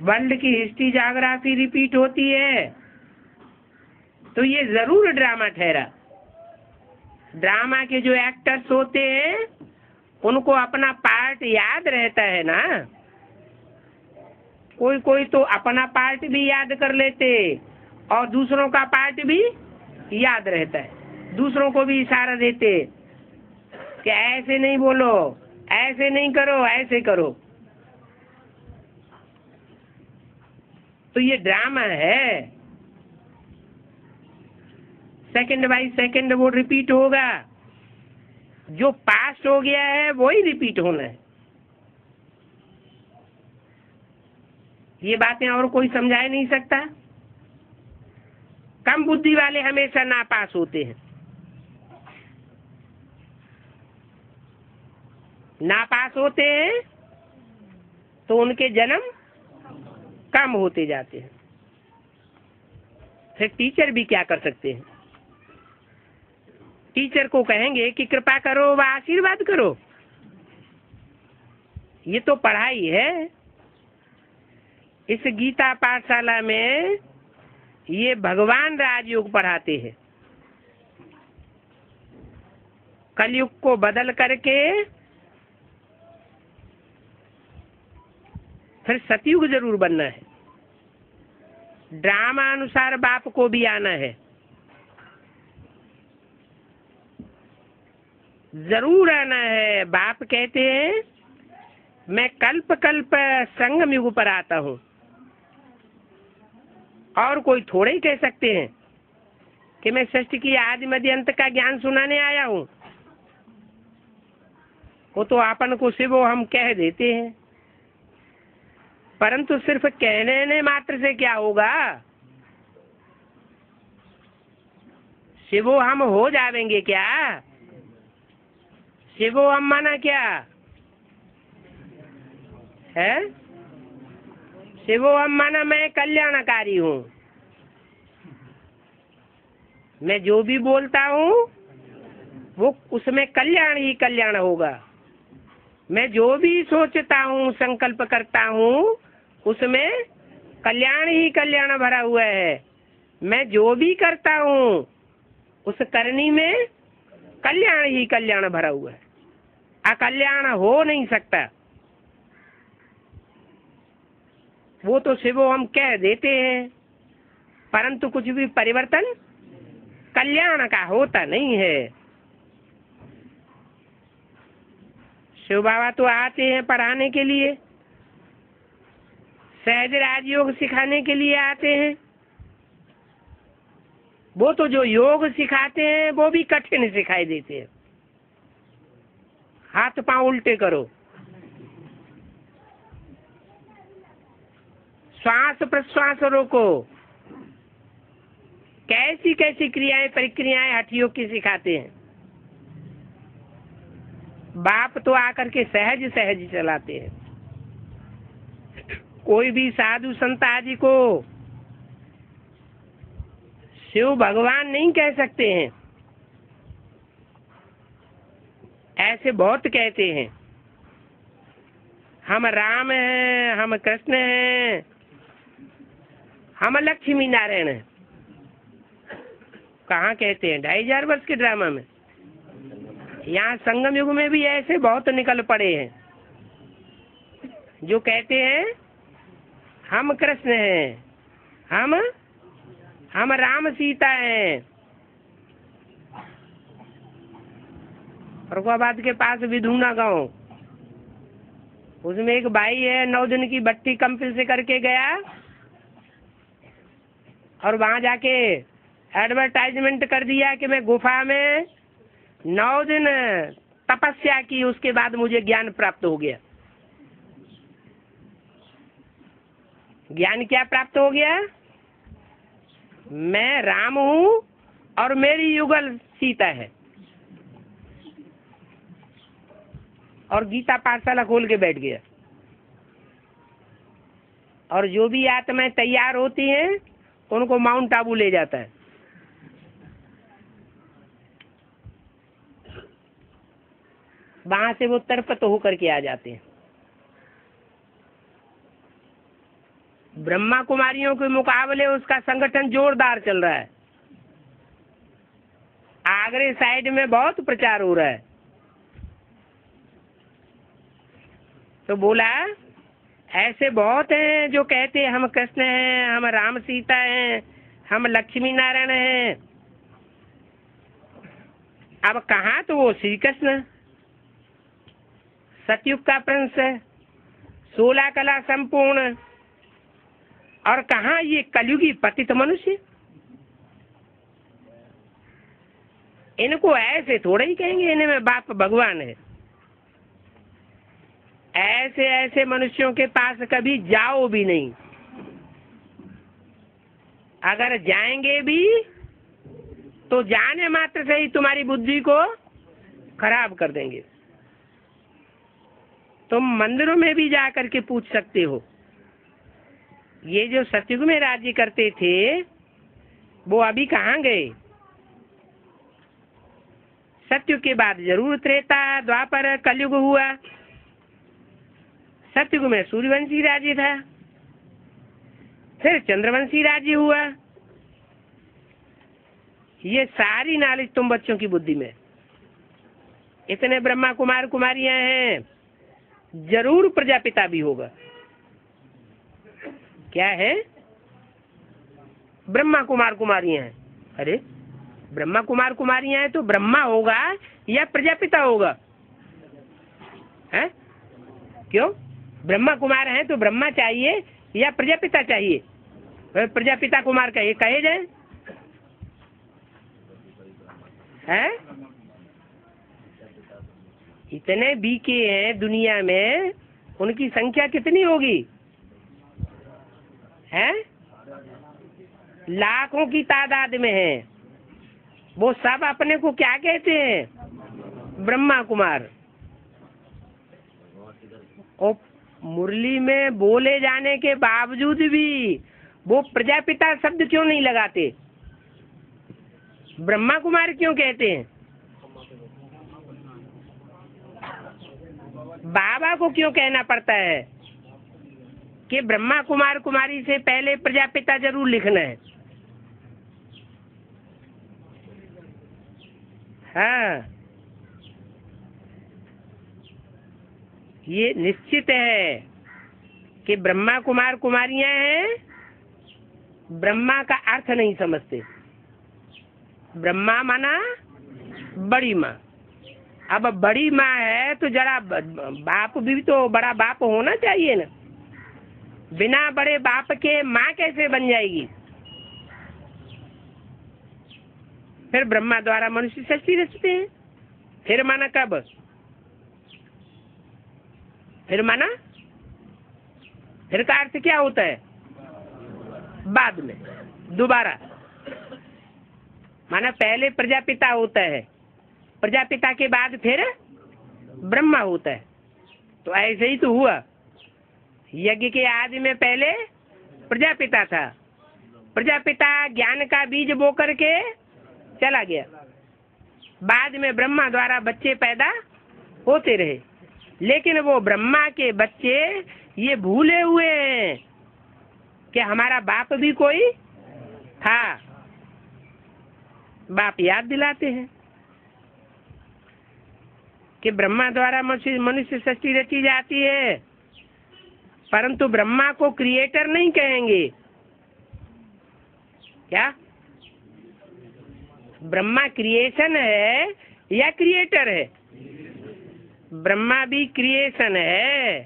वर्ल्ड की हिस्ट्री जाग्राफी रिपीट होती है तो ये जरूर ड्रामा ठहरा। ड्रामा के जो एक्टर्स होते हैं उनको अपना पार्ट याद रहता है ना। कोई कोई तो अपना पार्ट भी याद कर लेते और दूसरों का पार्ट भी याद रहता है। दूसरों को भी इशारा देते कि ऐसे नहीं बोलो, ऐसे नहीं करो, ऐसे करो। तो ये ड्रामा है। सेकंड बाय सेकंड वो रिपीट होगा। जो पास्ट हो गया है वही रिपीट होना है। ये बातें और कोई समझा नहीं सकता। कम बुद्धि वाले हमेशा नापास होते हैं। नापास होते हैं तो उनके जन्म कम होते जाते हैं। फिर टीचर भी क्या कर सकते हैं। टीचर को कहेंगे कि कृपा करो व आशीर्वाद करो। ये तो पढ़ाई है। इस गीता पाठशाला में ये भगवान राजयोग पढ़ाते हैं। कलयुग को बदल करके फिर सतयुग जरूर बनना है। ड्रामा अनुसार बाप को भी आना है। जरूर आना है। बाप कहते हैं मैं कल्प कल्प संगम युग पर आता हूँ। और कोई थोड़े ही कह सकते हैं कि मैं सृष्टि की आदि मध्य अंत का ज्ञान सुनाने आया हूँ। वो तो आपन को शिवो हम कह देते हैं, परंतु सिर्फ कहने ने मात्र से क्या होगा। शिवो हम हो जाएंगे क्या। शिवो हम माना क्या है। शिवो हम माना मैं कल्याणकारी हूँ। मैं जो भी बोलता हूँ वो उसमें कल्याण ही कल्याण होगा। मैं जो भी सोचता हूँ संकल्प करता हूँ उसमें कल्याण ही कल्याण भरा हुआ है। मैं जो भी करता हूँ उस करनी में कल्याण ही कल्याण भरा हुआ है। अकल्याण हो नहीं सकता। वो तो शिवो हम कह देते हैं, परंतु कुछ भी परिवर्तन कल्याण का होता नहीं है। शिव बाबा तो आते हैं पढ़ाने के लिए, सहज राजयोग सिखाने के लिए आते हैं। वो तो जो योग सिखाते हैं वो भी कठिन सिखाई देते हैं। हाथ पांव उल्टे करो, श्वास प्रश्वास रोको, कैसी कैसी क्रियाएं प्रक्रियाएं हठ योग की सिखाते हैं। बाप तो आकर के सहज सहज चलाते हैं। कोई भी साधु संत आदि को शिव भगवान नहीं कह सकते हैं, ऐसे बहुत कहते हैं। हम राम हैं, हम कृष्ण हैं, हम लक्ष्मी नारायण हैं। कहाँ कहते हैं? 2500 वर्ष के ड्रामा में। यहाँ संगम युग में भी ऐसे बहुत निकल पड़े हैं जो कहते हैं हम कृष्ण हैं, हम राम सीता हैं। फरुखाबाद के पास विधुना गांव, उसमें एक भाई है, 9 दिन की भट्टी कंपिल से करके गया और वहां जाके एडवर्टाइजमेंट कर दिया कि मैं गुफा में 9 दिन तपस्या की, उसके बाद मुझे ज्ञान प्राप्त हो गया। ज्ञान क्या प्राप्त हो गया? मैं राम हूं और मेरी युगल सीता है। और गीता पाठशाला खोल के बैठ गया। और जो भी आत्माएं तैयार होती हैं उनको माउंट आबू ले जाता है। वहां से वो तड़पत होकर के आ जाते हैं। ब्रह्मा कुमारियों के मुकाबले उसका संगठन जोरदार चल रहा है। आगरे साइड में बहुत प्रचार हो रहा है। तो बोला ऐसे बहुत हैं जो कहते हैं हम कृष्ण हैं, हम राम सीता हैं, हम लक्ष्मी नारायण हैं। अब कहाँ तो वो श्री कृष्ण सतयुग का प्रिंस है, 16 कला संपूर्ण, और कहाँ ये कलयुगी पतित मनुष्य। इनको ऐसे थोड़ा ही कहेंगे इनमें बाप भगवान है। ऐसे ऐसे मनुष्यों के पास कभी जाओ भी नहीं। अगर जाएंगे भी तो जाने मात्र से ही तुम्हारी बुद्धि को खराब कर देंगे। तुम मंदिरों में भी जा करके पूछ सकते हो। ये जो सतयुग में राज्य करते थे वो अभी कहाँ गए? सतयुग के बाद जरूर त्रेता द्वापर कलयुग हुआ। सतयुग में सूर्यवंशी राज्य था, फिर चंद्रवंशी राज्य हुआ। ये सारी नॉलेज तुम बच्चों की बुद्धि में। इतने ब्रह्मा कुमार कुमारियां हैं, जरूर प्रजापिता भी होगा। क्या है? ब्रह्मा कुमार कुमारियां हैं। अरे ब्रह्मा कुमार कुमारियां हैं तो ब्रह्मा होगा या प्रजापिता होगा? है? क्यों? ब्रह्मा कुमार हैं तो ब्रह्मा चाहिए या प्रजापिता चाहिए? प्रजापिता कुमार कहे जाए है? इतने बीके हैं दुनिया में, उनकी संख्या कितनी होगी? है? लाखों की तादाद में है। वो सब अपने को क्या कहते हैं? ब्रह्मा कुमार। और मुरली में बोले जाने के बावजूद भी वो प्रजापिता शब्द क्यों नहीं लगाते? ब्रह्मा कुमार क्यों कहते हैं? बाबा को क्यों कहना पड़ता है कि ब्रह्मा कुमार कुमारी से पहले प्रजापिता जरूर लिखना है? हाँ, ये निश्चित है कि ब्रह्मा कुमार कुमारियां हैं। ब्रह्मा का अर्थ नहीं समझते। ब्रह्मा माना बड़ी माँ। अब बड़ी माँ है तो जरा बाप भी तो बड़ा बाप होना चाहिए ना। बिना बड़े बाप के माँ कैसे बन जाएगी? फिर ब्रह्मा द्वारा मनुष्य सृष्टि रचते हैं। फिर माना कब? फिर माना फिर का अर्थ क्या होता है? बाद में, दोबारा। माना पहले प्रजापिता होता है, प्रजापिता के बाद फिर ब्रह्मा होता है। तो ऐसे ही तो हुआ। यज्ञ के आदि में पहले प्रजापिता था, प्रजापिता ज्ञान का बीज बो करके चला गया। बाद में ब्रह्मा द्वारा बच्चे पैदा होते रहे, लेकिन वो ब्रह्मा के बच्चे ये भूले हुए हैं कि हमारा बाप भी कोई था। बाप याद दिलाते हैं कि ब्रह्मा द्वारा मनुष्य सृष्टि रची जाती है, परंतु ब्रह्मा को क्रिएटर नहीं कहेंगे। क्या ब्रह्मा क्रिएशन है या क्रिएटर है? ब्रह्मा भी क्रिएशन है।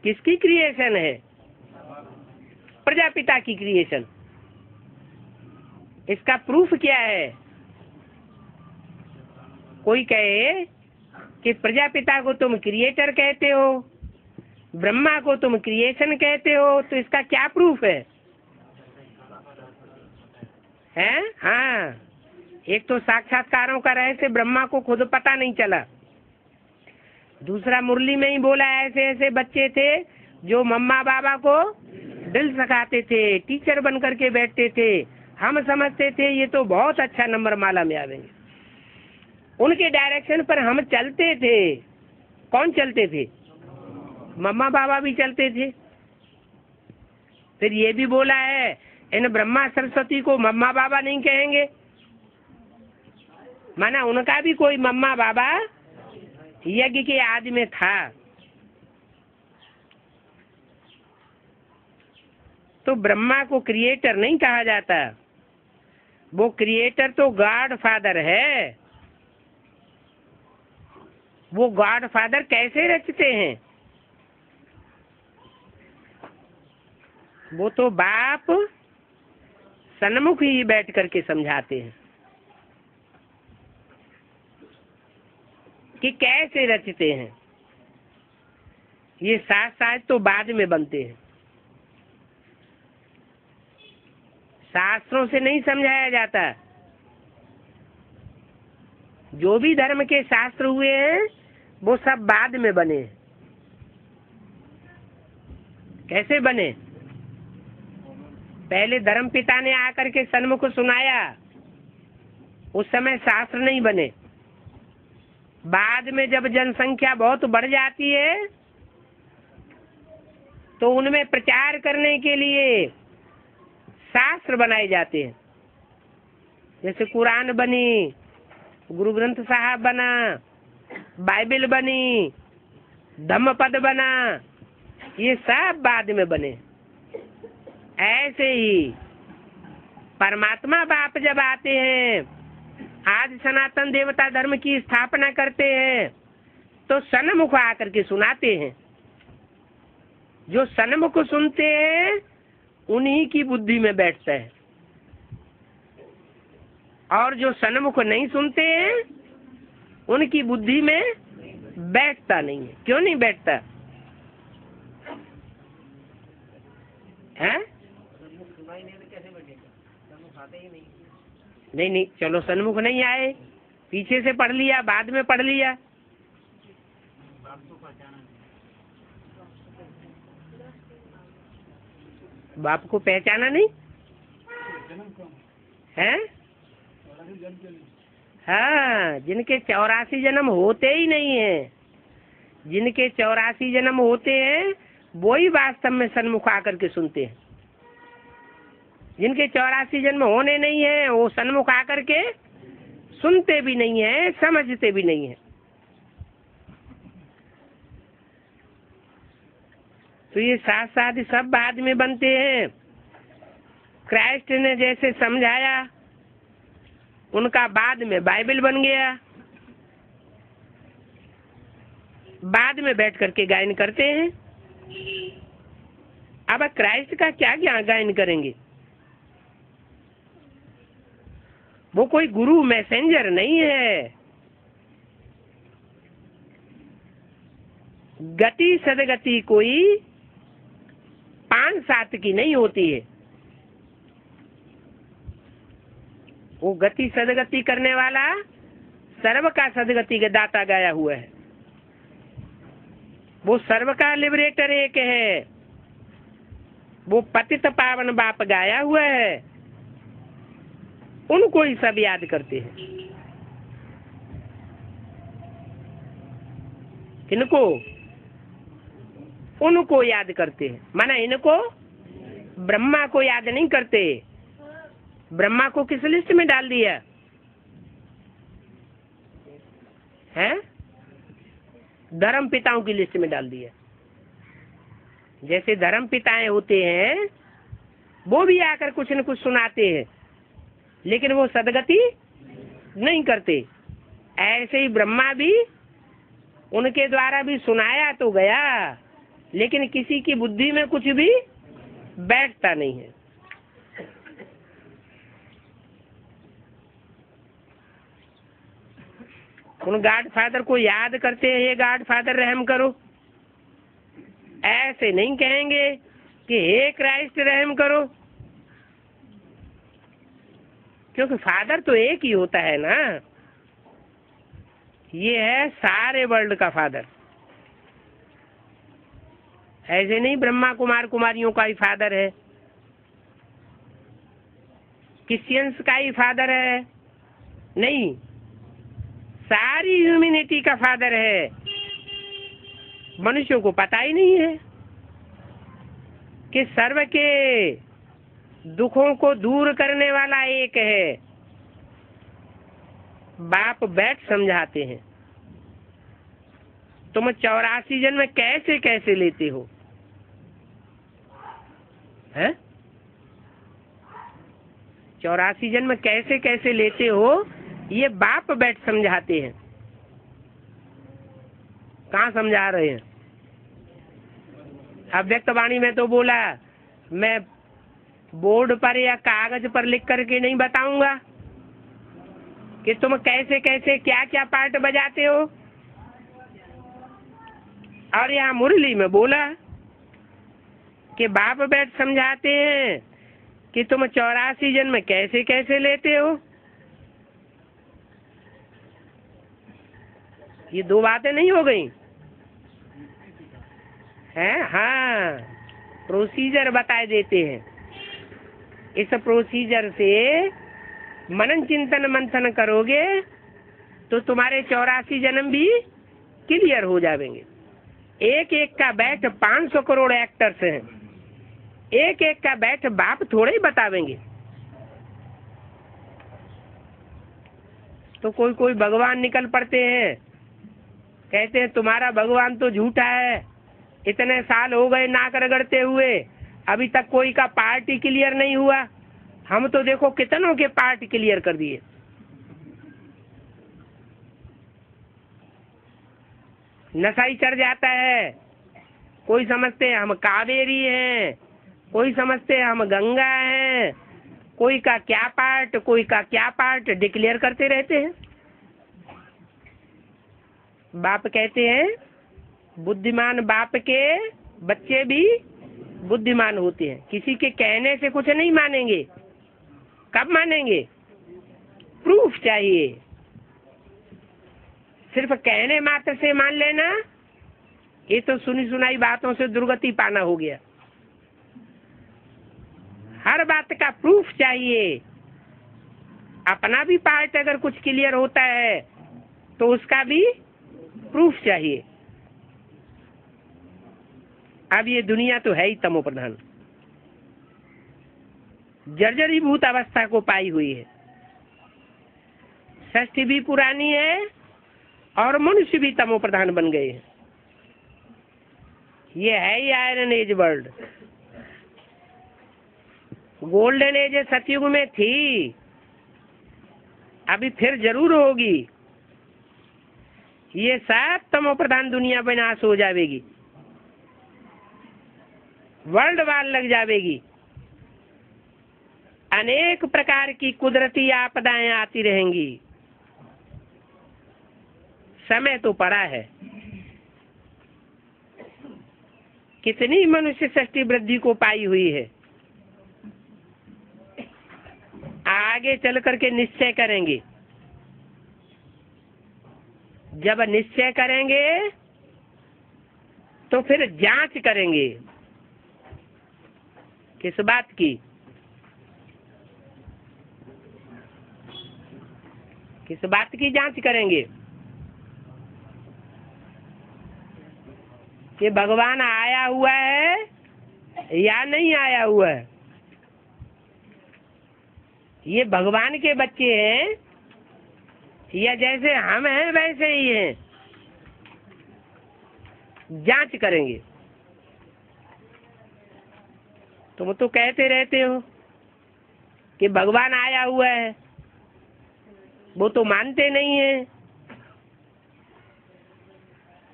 किसकी क्रिएशन है? प्रजापिता की क्रिएशन। इसका प्रूफ क्या है? कोई कहे कि प्रजापिता को तुम क्रिएटर कहते हो, ब्रह्मा को तुम क्रिएशन कहते हो, तो इसका क्या प्रूफ है? हैं? हाँ, एक तो साक्षात्कारों का रहस्य ब्रह्मा को खुद पता नहीं चला। दूसरा, मुरली में ही बोला ऐसे ऐसे बच्चे थे जो मम्मा बाबा को दिल सिखाते थे, टीचर बन करके बैठते थे। हम समझते थे ये तो बहुत अच्छा नंबर माला में आवेंगे। उनके डायरेक्शन पर हम चलते थे। कौन चलते थे? मम्मा बाबा भी चलते थे। फिर ये भी बोला है इन ब्रह्मा सरस्वती को मम्मा बाबा नहीं कहेंगे, माना उनका भी कोई मम्मा बाबा यज्ञ के आदि में था। तो ब्रह्मा को क्रिएटर नहीं कहा जाता, वो क्रिएटर तो गॉड फादर है। वो गॉड फादर कैसे रचते हैं? वो तो बाप सन्मुख ही बैठ करके समझाते हैं कि कैसे रचते हैं। ये साथ साथ तो बाद में बनते हैं, शास्त्रों से नहीं समझाया जाता। जो भी धर्म के शास्त्र हुए हैं वो सब बाद में बने। कैसे बने? पहले धर्म पिता ने आकर के सन्मुख सुनाया, उस समय शास्त्र नहीं बने। बाद में जब जनसंख्या बहुत बढ़ जाती है तो उनमें प्रचार करने के लिए शास्त्र बनाए जाते हैं। जैसे कुरान बनी, गुरु ग्रंथ साहब बना, बाइबल बनी, धम्मपद बना, ये सब बाद में बने। ऐसे ही परमात्मा बाप जब आते हैं, आज सनातन देवता धर्म की स्थापना करते हैं, तो सन्मुख आकर के सुनाते हैं। जो सन्मुख सुनते हैं उन्हीं की बुद्धि में बैठता है, और जो सन्मुख नहीं सुनते हैं उनकी बुद्धि में बैठता नहीं है। क्यों नहीं बैठता है? नहीं, चलो सन्मुख नहीं आए, पीछे से पढ़ लिया, बाद में पढ़ लिया। बाप को पहचाना नहीं है? हाँ, जिनके 84 जन्म होते ही नहीं है, जिनके 84 जन्म होते हैं वो ही वास्तव में सन्मुख आकर के सुनते हैं। जिनके 84 जन्म होने नहीं है वो सन्मुख आकर के सुनते भी नहीं है, समझते भी नहीं है। तो ये साथ साथ सब बाद में बनते हैं। क्राइस्ट ने जैसे समझाया, उनका बाद में बाइबल बन गया। बाद में बैठ करके गायन करते हैं। अब क्राइस्ट का क्या गायन करेंगे? वो कोई गुरु मैसेंजर नहीं है। गति सदगति कोई 5-7 की नहीं होती है। वो गति सदगति करने वाला सर्व का सदगति के दाता गाया हुआ है। वो सर्व का लिबरेटर एक है। वो पतित पावन बाप गाया हुआ है, उनको ही सब याद करते हैं। किनको? उनको याद करते हैं, माना इनको ब्रह्मा को याद नहीं करते। ब्रह्मा को किस लिस्ट में डाल दिया है? धर्म पिताओं की लिस्ट में डाल दिया। जैसे धर्म पिताएं होते हैं, वो भी आकर कुछ न कुछ सुनाते हैं, लेकिन वो सदगति नहीं करते। ऐसे ही ब्रह्मा भी, उनके द्वारा भी सुनाया तो गया, लेकिन किसी की बुद्धि में कुछ भी बैठता नहीं है। उन गॉड फादर को याद करते हैं, ये गॉड फादर रहम करो। ऐसे नहीं कहेंगे कि हे क्राइस्ट रहम करो, क्योंकि फादर तो एक ही होता है ना। ये है सारे वर्ल्ड का फादर। ऐसे नहीं ब्रह्मा कुमार कुमारियों का ही फादर है, क्रिश्चियंस का ही फादर है, नहीं, सारी ह्यूमैनिटी का फादर है। मनुष्यों को पता ही नहीं है कि सर्व के दुखों को दूर करने वाला एक है। बाप बैठ समझाते हैं, तुम 84 जन्म कैसे कैसे लेते हो, है? 84 जन्म कैसे कैसे लेते हो, ये बाप बैठ समझाते हैं। कहाँ समझा रहे हैं? अव्यक्त वाणी में तो बोला, मैं बोर्ड पर या कागज पर लिख करके नहीं बताऊंगा कि तुम कैसे कैसे क्या क्या पार्ट बजाते हो। और यहाँ मुरली में बोला कि बाप बैठ समझाते हैं कि तुम 84 जन्म कैसे कैसे लेते हो। ये दो बातें नहीं हो गई हैं? हाँ, प्रोसीजर बताए देते हैं। इस प्रोसीजर से मनन चिंतन मंथन करोगे तो तुम्हारे 84 जन्म भी क्लियर हो जाएंगे। एक एक का बैठ 500 करोड़ एक्टर्स हैं, एक एक का बैठ बाप थोड़े ही बतावेंगे। तो कोई कोई भगवान निकल पड़ते हैं, कहते हैं तुम्हारा भगवान तो झूठा है, इतने साल हो गए नाक रगड़ते हुए, अभी तक कोई का पार्ट ही क्लियर नहीं हुआ। हम तो देखो कितनों के पार्ट क्लियर कर दिए। नशा ही चढ़ जाता है। कोई समझते हैं हम कावेरी हैं, कोई समझते हैं हम गंगा हैं, कोई का क्या पार्ट, कोई का क्या पार्ट डिक्लेयर करते रहते हैं। बाप कहते हैं बुद्धिमान बाप के बच्चे भी बुद्धिमान होते हैं। किसी के कहने से कुछ नहीं मानेंगे। कब मानेंगे? प्रूफ चाहिए। सिर्फ कहने मात्र से मान लेना, ये तो सुनी सुनाई बातों से दुर्गति पाना हो गया। हर बात का प्रूफ चाहिए। अपना भी पार्ट अगर कुछ क्लियर होता है तो उसका भी प्रूफ चाहिए। अब ये दुनिया तो है ही तमो प्रधान, जर्जरीभूत अवस्था को पाई हुई है। षष्ठी भी पुरानी है और मनुष्य भी तमो प्रधान बन गए हैं। ये है ही iron age world. Golden age सतयुग में थी, अभी फिर जरूर होगी। ये सब तमो प्रधान दुनिया विनाश हो जाएगी, वर्ल्ड वार लग जाएगी। अनेक प्रकार की कुदरती आपदाएं आती रहेंगी। समय तो पड़ा है। कितनी मनुष्य षष्ठी वृद्धि को पाई हुई है। आगे चल करके निश्चय करेंगे। जब निश्चय करेंगे तो फिर जांच करेंगे। किस बात की? किस बात की जांच करेंगे कि भगवान आया हुआ है या नहीं आया हुआ है? ये भगवान के बच्चे हैं या जैसे हम हैं वैसे ही हैं? जांच करेंगे। तुम तो कहते रहते हो कि भगवान आया हुआ है, वो तो मानते नहीं है।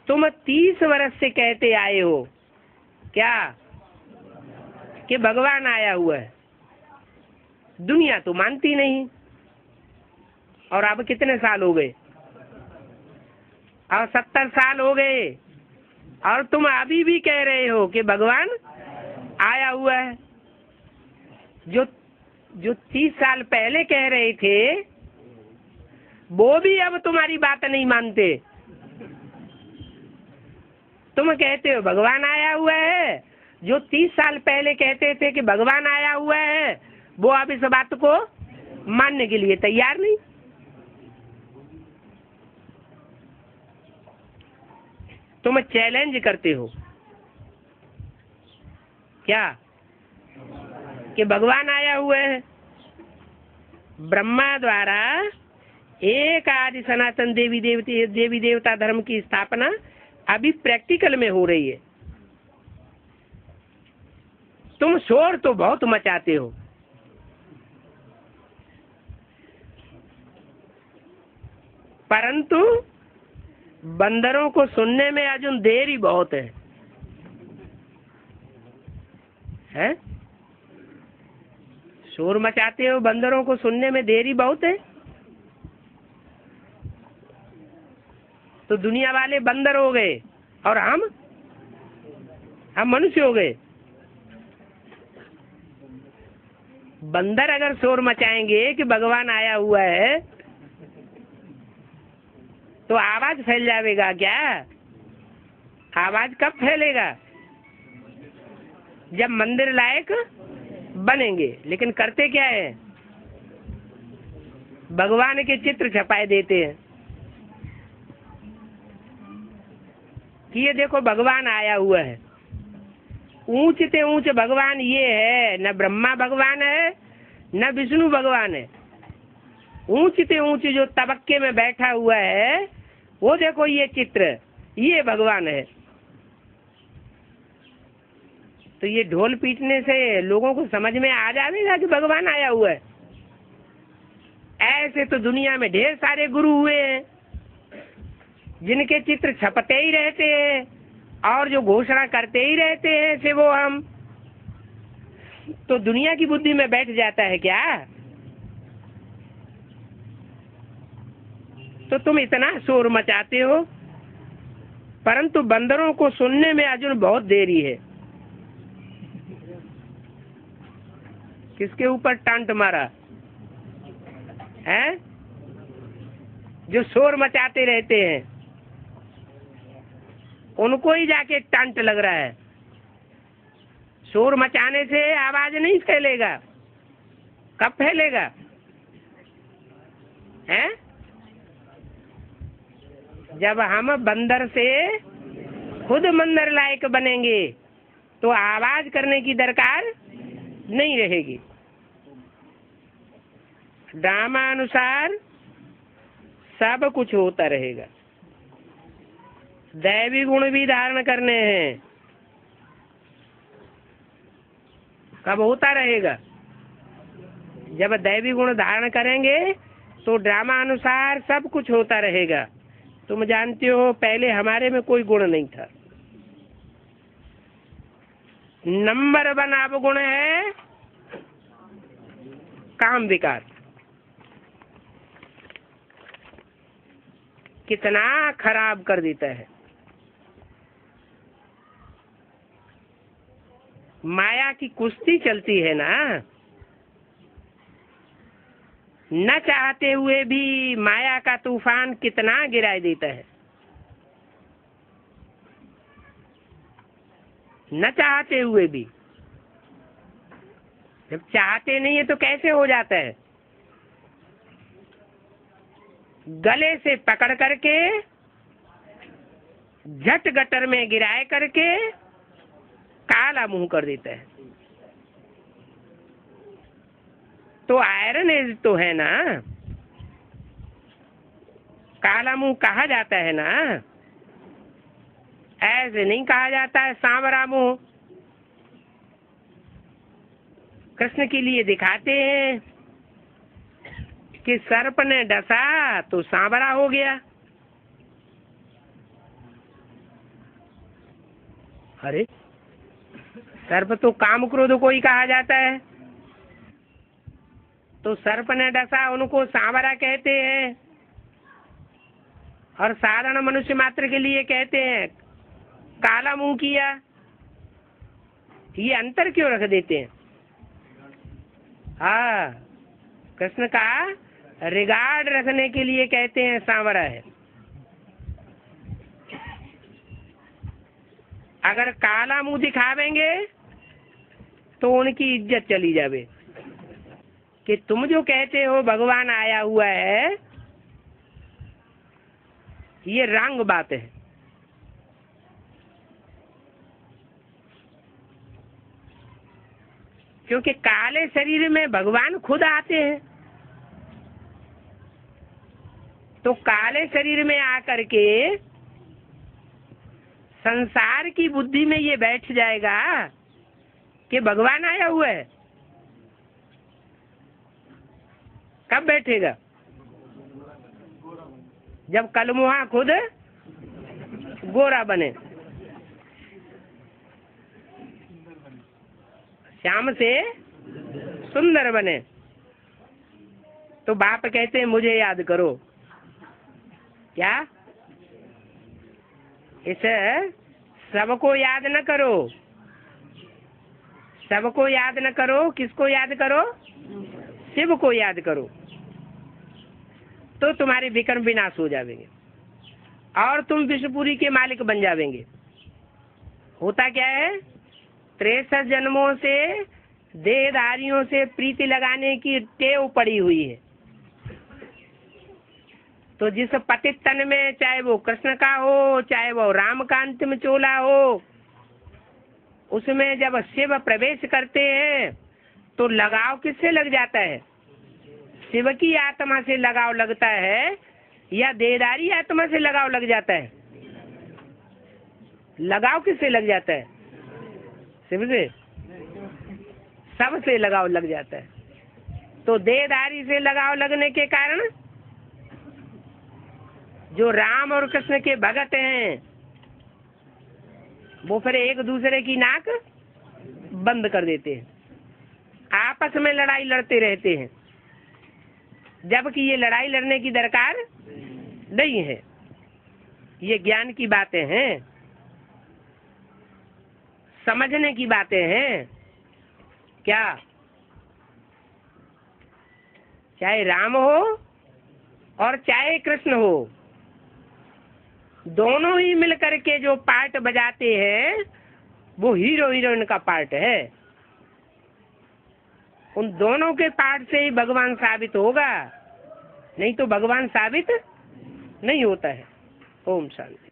तुम 30 वर्ष से कहते आए हो क्या कि भगवान आया हुआ है, दुनिया तो मानती नहीं। और अब कितने साल हो गए? और 70 साल हो गए और तुम अभी भी कह रहे हो कि भगवान आया हुआ है। जो 30 साल पहले कह रहे थे वो भी अब तुम्हारी बात नहीं मानते। तुम कहते हो भगवान आया हुआ है, जो 30 साल पहले कहते थे कि भगवान आया हुआ है वो अब इस बात को मानने के लिए तैयार नहीं। तुम चैलेंज करते हो क्या कि भगवान आया हुआ है। ब्रह्मा द्वारा एक आदि सनातन देवी देवता धर्म की स्थापना अभी प्रैक्टिकल में हो रही है। तुम शोर तो बहुत मचाते हो, परंतु बंदरों को सुनने में अजून देरी बहुत है, हैं? शोर मचाते हो, बंदरों को सुनने में देरी बहुत है। तो दुनिया वाले बंदर हो गए और हम मनुष्य हो गए। बंदर अगर शोर मचाएंगे कि भगवान आया हुआ है तो आवाज फैल जाएगा क्या? आवाज कब फैलेगा? जब मंदिर लायक बनेंगे। लेकिन करते क्या है? भगवान के चित्र छपाए देते हैं कि ये देखो भगवान आया हुआ है। ऊंच से ऊंच भगवान ये है, न ब्रह्मा भगवान है न विष्णु भगवान है। ऊंच से ऊंच जो तबक्के में बैठा हुआ है वो देखो ये चित्र, ये भगवान है। तो ये ढोल पीटने से लोगों को समझ में आ जाएगा कि भगवान आया हुआ है। ऐसे तो दुनिया में ढेर सारे गुरु हुए हैं जिनके चित्र छपते ही रहते हैं और जो घोषणा करते ही रहते हैं से वो हम। तो दुनिया की बुद्धि में बैठ जाता है क्या? तो तुम इतना शोर मचाते हो, परंतु बंदरों को सुनने में अजून बहुत देरी है। किसके ऊपर टांट मारा है? जो शोर मचाते रहते हैं उनको ही जाके टांट लग रहा है। शोर मचाने से आवाज नहीं फैलेगा। कब फैलेगा? हैं? जब हम बंदर से खुद मंदिर लायक बनेंगे तो आवाज करने की दरकार नहीं रहेगी। ड्रामा अनुसार सब कुछ होता रहेगा। दैवी गुण भी धारण करने हैं। कब होता रहेगा? जब दैवी गुण धारण करेंगे तो ड्रामा अनुसार सब कुछ होता रहेगा। तुम जानते हो पहले हमारे में कोई गुण नहीं था। नंबर 1 अवगुण है काम विकार। कितना खराब कर देता है। माया की कुश्ती चलती है ना, न चाहते हुए भी माया का तूफान कितना गिरा देता है। न चाहते हुए भी। जब चाहते नहीं है तो कैसे हो जाता है? गले से पकड़ करके झट गटर में गिराए करके काला मुंह कर देता है। तो आयरन एज तो है ना, काला मुंह कहा जाता है ना, ऐसे नहीं कहा जाता है सांवरा मुंह। कृष्ण के लिए दिखाते हैं कि सर्प ने डसा तो सांवरा हो गया। अरे सर्प तो काम क्रोध को ही कहा जाता है, तो सर्प ने डसा उनको सांवरा कहते हैं, और साधारण मनुष्य मात्र के लिए कहते हैं काला मुंह किया। ये अंतर क्यों रख देते हैं? हाँ, कृष्ण का रिगार्ड रखने के लिए कहते हैं सांवरा है। अगर काला मुंह दिखावेंगे तो उनकी इज्जत चली जावे कि तुम जो कहते हो भगवान आया हुआ है, ये रंग बात है। क्योंकि काले शरीर में भगवान खुद आते हैं, तो काले शरीर में आकर के संसार की बुद्धि में ये बैठ जाएगा कि भगवान आया हुआ है। कब बैठेगा? जब कलमुहा खुद गोरा बने, श्याम से सुंदर बने, तो बाप कहते हैं मुझे याद करो। क्या? इसे सबको याद न करो, सबको याद न करो, किसको याद करो? शिव को याद करो, तो तुम्हारे विक्रम विनाश हो जाएंगे और तुम विष्णुपुरी के मालिक बन जाएंगे। होता क्या है, 63 जन्मों से देहधारियों से प्रीति लगाने की टेव पड़ी हुई है। तो जिस पतित तन में, चाहे वो कृष्ण का हो चाहे वो राम का अंतिम चोला हो, उसमें जब शिव प्रवेश करते हैं तो लगाव किससे लग जाता है? शिव की आत्मा से लगाव लगता है या देहधारी आत्मा से लगाव लग जाता है? लगाव किससे लग जाता है? शिव से, सबसे लगाव लग जाता है। तो देहधारी से लगाव लगने के कारण जो राम और कृष्ण के भगत हैं वो फिर एक दूसरे की नाक बंद कर देते हैं, आपस में लड़ाई लड़ते रहते हैं, जबकि ये लड़ाई लड़ने की दरकार नहीं है। ये ज्ञान की बातें हैं, समझने की बातें हैं। क्या? चाहे राम हो और चाहे कृष्ण हो, दोनों ही मिलकर के जो पार्ट बजाते हैं वो हीरो हीरोइन का पार्ट है। उन दोनों के पार्ट से ही भगवान साबित होगा, नहीं तो भगवान साबित नहीं होता है। ओम शांति।